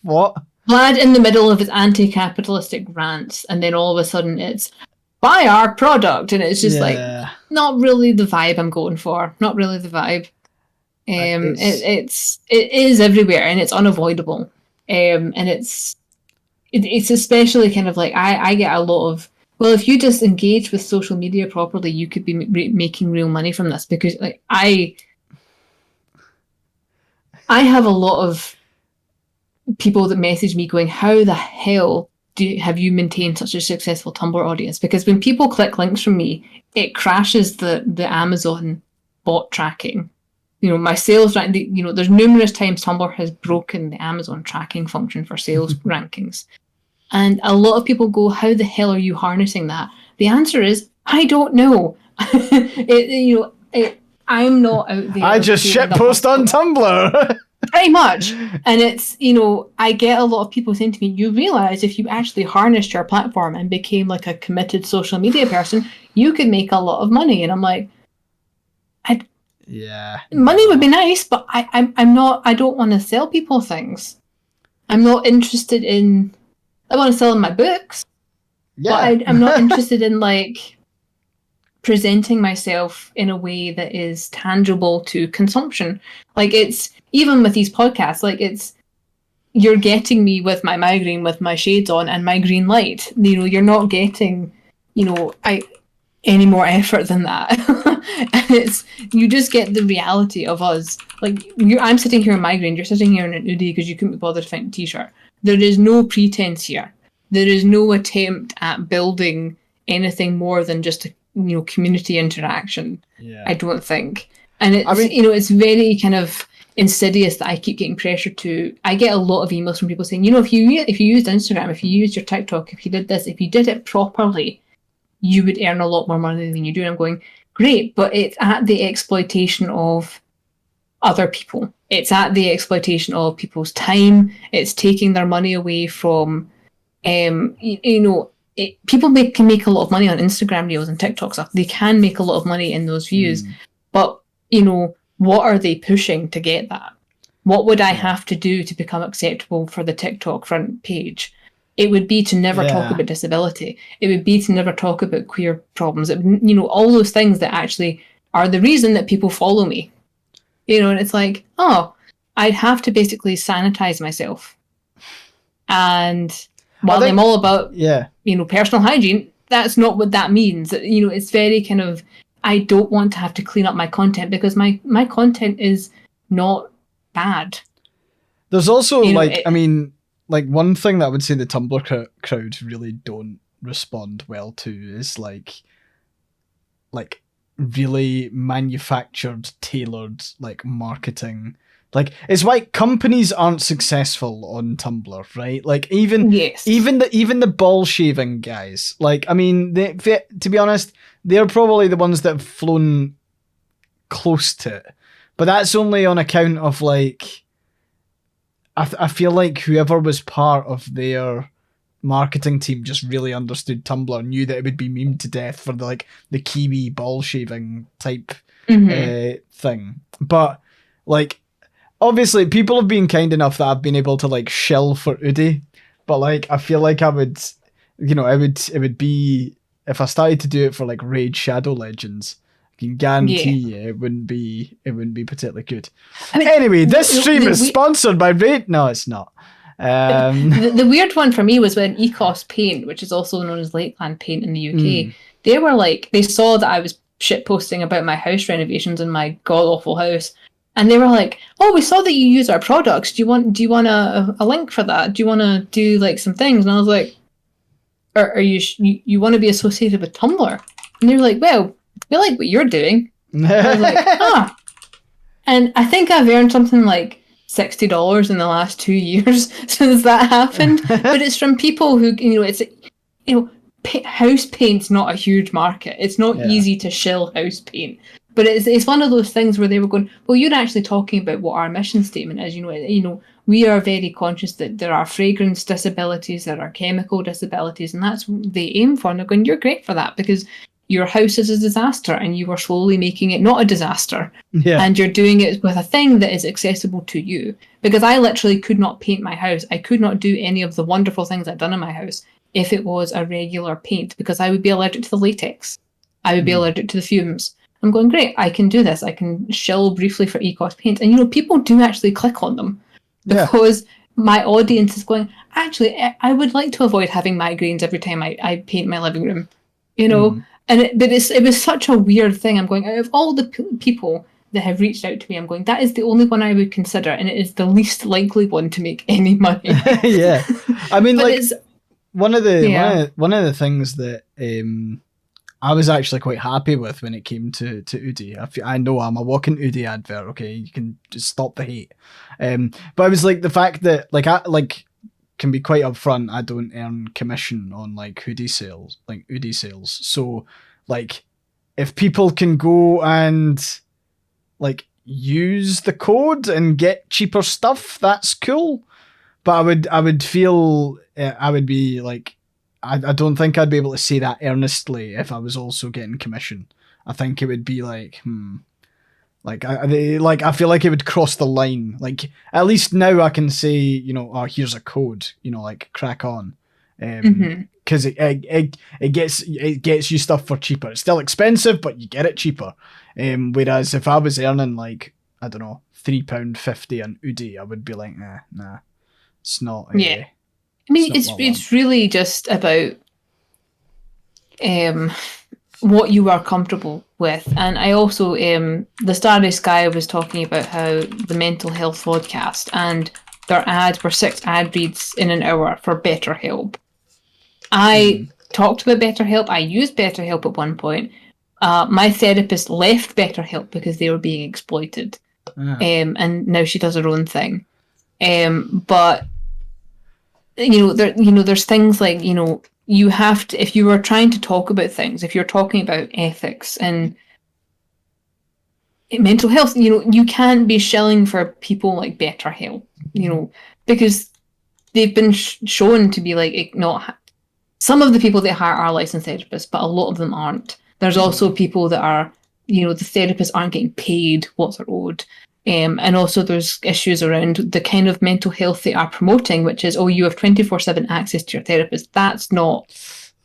What? Vlad in the middle of his anti-capitalistic rants and then all of a sudden it's, buy our product. And it's just like, not really the vibe I'm going for. Not really the vibe. It is everywhere and it's unavoidable. And it's especially kind of like I get a lot of, well, if you just engage with social media properly, you could be making real money from this, because like I have a lot of people that message me going, how the hell have you maintained such a successful Tumblr audience? Because when people click links from me, it crashes the Amazon bot tracking. You know, my sales rank, you know, there's numerous times Tumblr has broken the Amazon tracking function for sales rankings. And a lot of people go, how the hell are you harnessing that? The answer is, I don't know. I'm not out there. I just shitpost on Tumblr. Pretty much. And it's, you know, I get a lot of people saying to me, you realize if you actually harnessed your platform and became like a committed social media person, you could make a lot of money. And I'm like, money would be nice, but I'm not, I don't want to sell people things. I'm not interested in, I want to sell them my books, but I'm not interested in like presenting myself in a way that is tangible to consumption. Like it's, even with these podcasts, like it's, you're getting me with my migraine, with my shades on and my green light. You know, you're not getting, you know, any more effort than that. And it's, you just get the reality of us. Like I'm sitting here in migraine, you're sitting here in an hoodie because you couldn't be bothered to find a t-shirt. There is no pretense here. There is no attempt at building anything more than just a, you know, community interaction. I don't think. And it's, you know, it's very kind of insidious that I keep getting pressured to. I get a lot of emails from people saying, you know, if you used Instagram, if you used your TikTok, if you did this, if you did it properly, you would earn a lot more money than you do. And I'm going, great, but it's at the exploitation of other people. It's at the exploitation of people's time. It's taking their money away from, you know, people can make a lot of money on Instagram Reels and TikTok stuff. They can make a lot of money in those views. But, you know, what are they pushing to get that? What would I have to do to become acceptable for the TikTok front page? It would be to never talk about disability. It would be to never talk about queer problems. You know, all those things that actually are the reason that people follow me. You know, and it's like, oh, I'd have to basically sanitize myself. And while I'm all about, you know, personal hygiene, that's not what that means. You know, it's very kind of, I don't want to have to clean up my content because my content is not bad. There's also, you know, like, I mean, like one thing that I would say the Tumblr crowd really don't respond well to is like really manufactured, tailored, like marketing. Like it's why companies aren't successful on Tumblr, right? Like even the ball shaving guys. Like I mean, to be honest, they're probably the ones that have flown close to it, but that's only on account of like I feel like whoever was part of their marketing team just really understood Tumblr, knew that it would be memed to death for the Kiwi ball shaving type thing. But like, obviously, people have been kind enough that I've been able to like shill for Udi, but like I feel like I would, it would be if I started to do it for like Raid Shadow Legends. I can guarantee you it wouldn't be particularly good. I mean, anyway, this stream is sponsored by Raid. No, it's not. The weird one for me was when Ecos Paint, which is also known as Lakeland Paint in the UK, they were like, they saw that I was shitposting about my house renovations in my god awful house, and they were like, "Oh, we saw that you use our products. Do you want a link for that? Do you want to do like some things?" And I was like, "Are you want to be associated with Tumblr?" And they were like, "Well, we like what you're doing." And I was like, "Ah," and I think I've earned something like $60 in the last 2 years since that happened. But it's from people who, house paint's not a huge market. It's not easy to shill house paint. But it's one of those things where they were going, well, you're actually talking about what our mission statement is. We are very conscious that there are fragrance disabilities, there are chemical disabilities, and that's what they aim for. And they're going, you're great for that because your house is a disaster and you are slowly making it not a disaster. Yeah. And you're doing it with a thing that is accessible to you. Because I literally could not paint my house. I could not do any of the wonderful things I've done in my house if it was a regular paint, because I would be allergic to the latex. I would be allergic to the fumes. I'm going, great, I can do this. I can shill briefly for Ecos Paint. And, people do actually click on them because my audience is going, actually, I would like to avoid having migraines every time I paint my living room, And it was such a weird thing. I'm going, out of all the people that have reached out to me, I'm going, that is the only one I would consider, and it is the least likely one to make any money. Yeah, I mean, like one of the things that I was actually quite happy with when it came to Udi. I know I'm a walking Udi advert. Okay, you can just stop the hate. But it was like the fact that I can be quite upfront. I don't earn commission on Udi sales. So if people can go and use the code and get cheaper stuff, that's cool. But I would feel I would be I don't think I'd be able to say that earnestly if I was also getting commission. I think it would be I feel like it would cross the line. At least now I can say, oh, here's a code, crack on. Because it gets you stuff for cheaper. It's still expensive, but you get it cheaper. Whereas if I was earning I don't know, £3.50 on Udi, I would be like, nah, it's not. Yeah. I mean, it's really just about what you are comfortable with. And I also, the Starry Sky was talking about how the mental health podcast and their ads were 6 ad reads in an hour for BetterHelp. I talked about BetterHelp. I used BetterHelp at one point. My therapist left BetterHelp because they were being exploited. And now she does her own thing. But there's things like, you have to, if you are trying to talk about things, if you're talking about ethics and mental health, you can't be shilling for people like BetterHelp, because they've been shown to be not. Some of the people they hire are licensed therapists, but a lot of them aren't. There's also people that are, the therapists aren't getting paid what they're owed. And also there's issues around the kind of mental health they are promoting, which is, you have 24/7 access to your therapist. That's not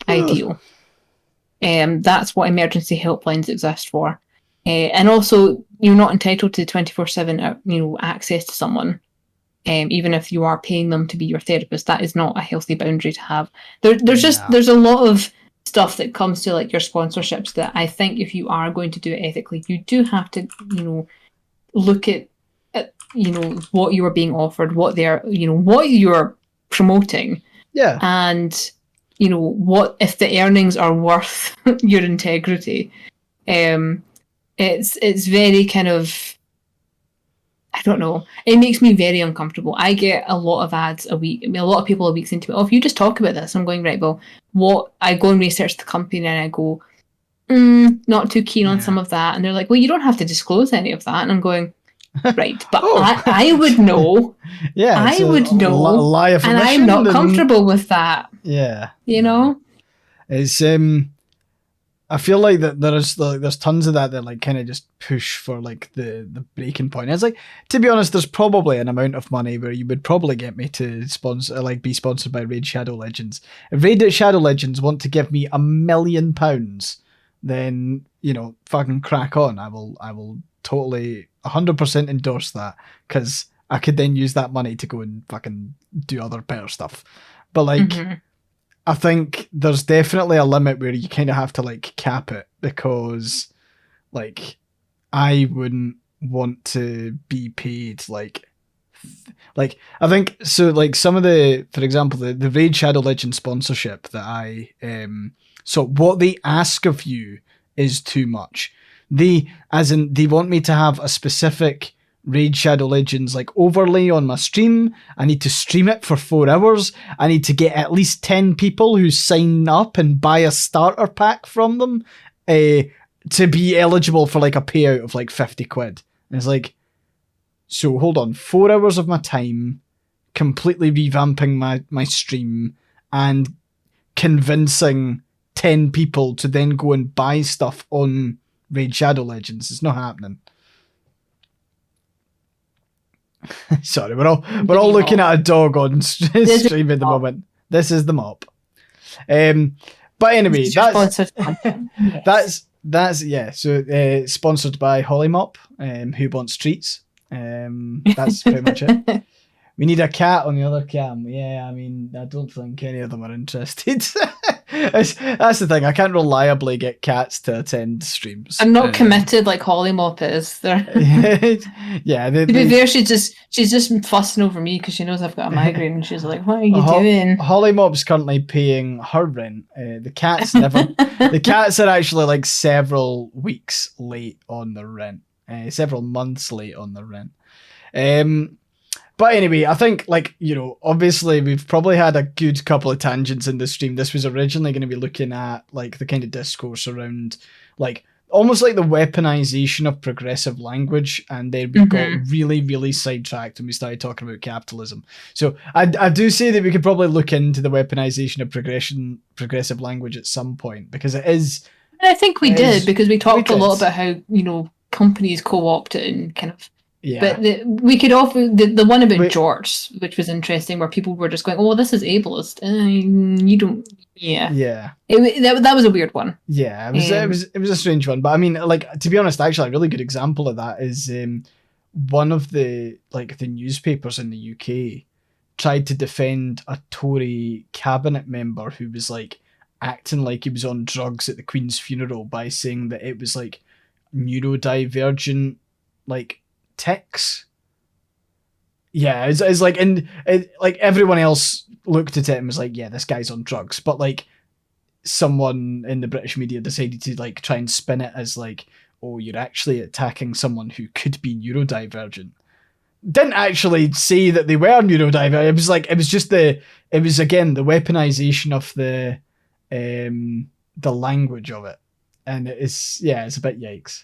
ideal. That's what emergency helplines exist for. And also, you're not entitled to 24/7 access to someone, even if you are paying them to be your therapist. That is not a healthy boundary to have. There's a lot of stuff that comes to your sponsorships that I think if you are going to do it ethically, you do have to look at what you are being offered, what they're what you're promoting, and what if the earnings are worth your integrity. It's very kind of, I don't know, it makes me very uncomfortable. I get a lot of ads a week. I mean, a lot of people a week saying to me, if you just talk about this, I'm going, right, well, what? I go and research the company and I go, not too keen on some of that. And they're like, well, you don't have to disclose any of that. And I'm going, right? But I would know. Yeah, I would know. Lie of and omission I'm not comfortable with that. Yeah. You know? It's I feel like that there's tons of that like kind of just push for like the breaking point. It's like, to be honest, there's probably an amount of money where you would probably get me to sponsor, like, be sponsored by Raid Shadow Legends. If Raid Shadow Legends want to give me £1 million, then, you know, fucking crack on. I will totally 100% endorse that, because I could then use that money to go and fucking do other better stuff. But like, I think there's definitely a limit where you kind of have to like cap it, because like I wouldn't want to be paid like I think so, like some of the, for example, the Raid Shadow Legend sponsorship that I so what they ask of you is too much. They want me to have a specific Raid Shadow Legends like overlay on my stream. I need to stream it for 4 hours. I need to get at least 10 people who sign up and buy a starter pack from them to be eligible for like a payout of like 50 quid. And it's like, so hold on, 4 hours of my time completely revamping my stream and convincing 10 people to then go and buy stuff on Raid Shadow Legends. It's not happening. Sorry, we're all looking at a dog on stream at the moment. This is the mop. But anyway, that's yeah. So sponsored by Holly Mop, who wants treats. That's pretty much it. We need a cat on the other cam. Yeah, I mean, I don't think any of them are interested. That's the thing. I can't reliably get cats to attend streams. I'm not committed like Holly Mop is. Yeah. To be fair, she's just fussing over me because she knows I've got a migraine, and she's like, "What are you doing?" Holly Mop's currently paying her rent. The cats never. The cats are actually like several weeks late on their rent. Several months late on their rent. But anyway, I think, like, you know, obviously we've probably had a good couple of tangents in this stream. This was originally going to be looking at, like, the kind of discourse around, like, almost like the weaponization of progressive language, and then we got really, really sidetracked when we started talking about capitalism. So I do say that we could probably look into the weaponization of progressive language at some point, because it is... And I think we did, because we talked a lot about how, you know, companies co-opt it and kind of... Yeah. But we could offer the one about Jorts, which was interesting, where people were just going, "Oh, this is ableist." You don't. Yeah. Yeah. That was a weird one. Yeah, it was a strange one, but I mean, like, to be honest, actually, a really good example of that is one of the newspapers in the UK tried to defend a Tory cabinet member who was like acting like he was on drugs at the Queen's funeral by saying that it was like neurodivergent, like, tics. Yeah, it's like, and like everyone else looked at it and was like, yeah, this guy's on drugs. But like someone in the British media decided to like try and spin it as like, oh, you're actually attacking someone who could be neurodivergent. Didn't actually say that they were neurodivergent. It was like, it was again the weaponization of the language of it, and it's a bit yikes.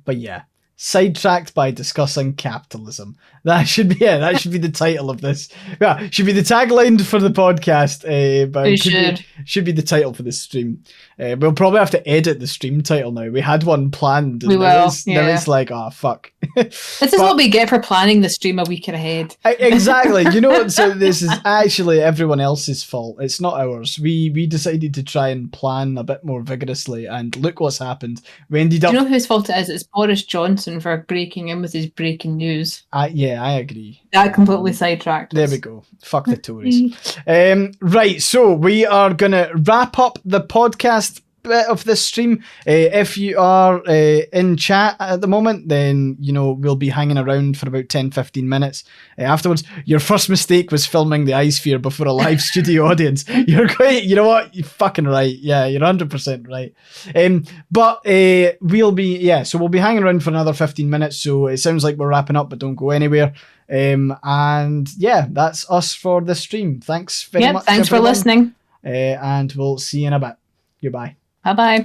But yeah, sidetracked by discussing capitalism. That should be That should be the title of this. Yeah, should be the tagline for the podcast. But it should be the title for this stream. We'll probably have to edit the stream title now. We had one planned. We will. Now it's like, oh fuck. This is what we get for planning the stream a week ahead. Exactly. You know what? So this is actually everyone else's fault. It's not ours. We decided to try and plan a bit more vigorously, and look what's happened. We ended up. Do you know whose fault it is? It's Boris Johnson for breaking in with his breaking news. Yeah, I agree. That completely sidetracked us. There we go. Fuck the Tories. Right, so we are going to wrap up the podcast bit of this stream. If you are in chat at the moment, then, you know, we'll be hanging around for about 10-15 minutes. Afterwards, your first mistake was filming the iSphere before a live studio audience. You're great. You know what? You're fucking right. Yeah, you're 100% right. But we'll be hanging around for another 15 minutes. So it sounds like we're wrapping up, but don't go anywhere. And yeah, that's us for the stream. Thanks very much. Thanks everyone for listening. And we'll see you in a bit. Goodbye. Bye-bye.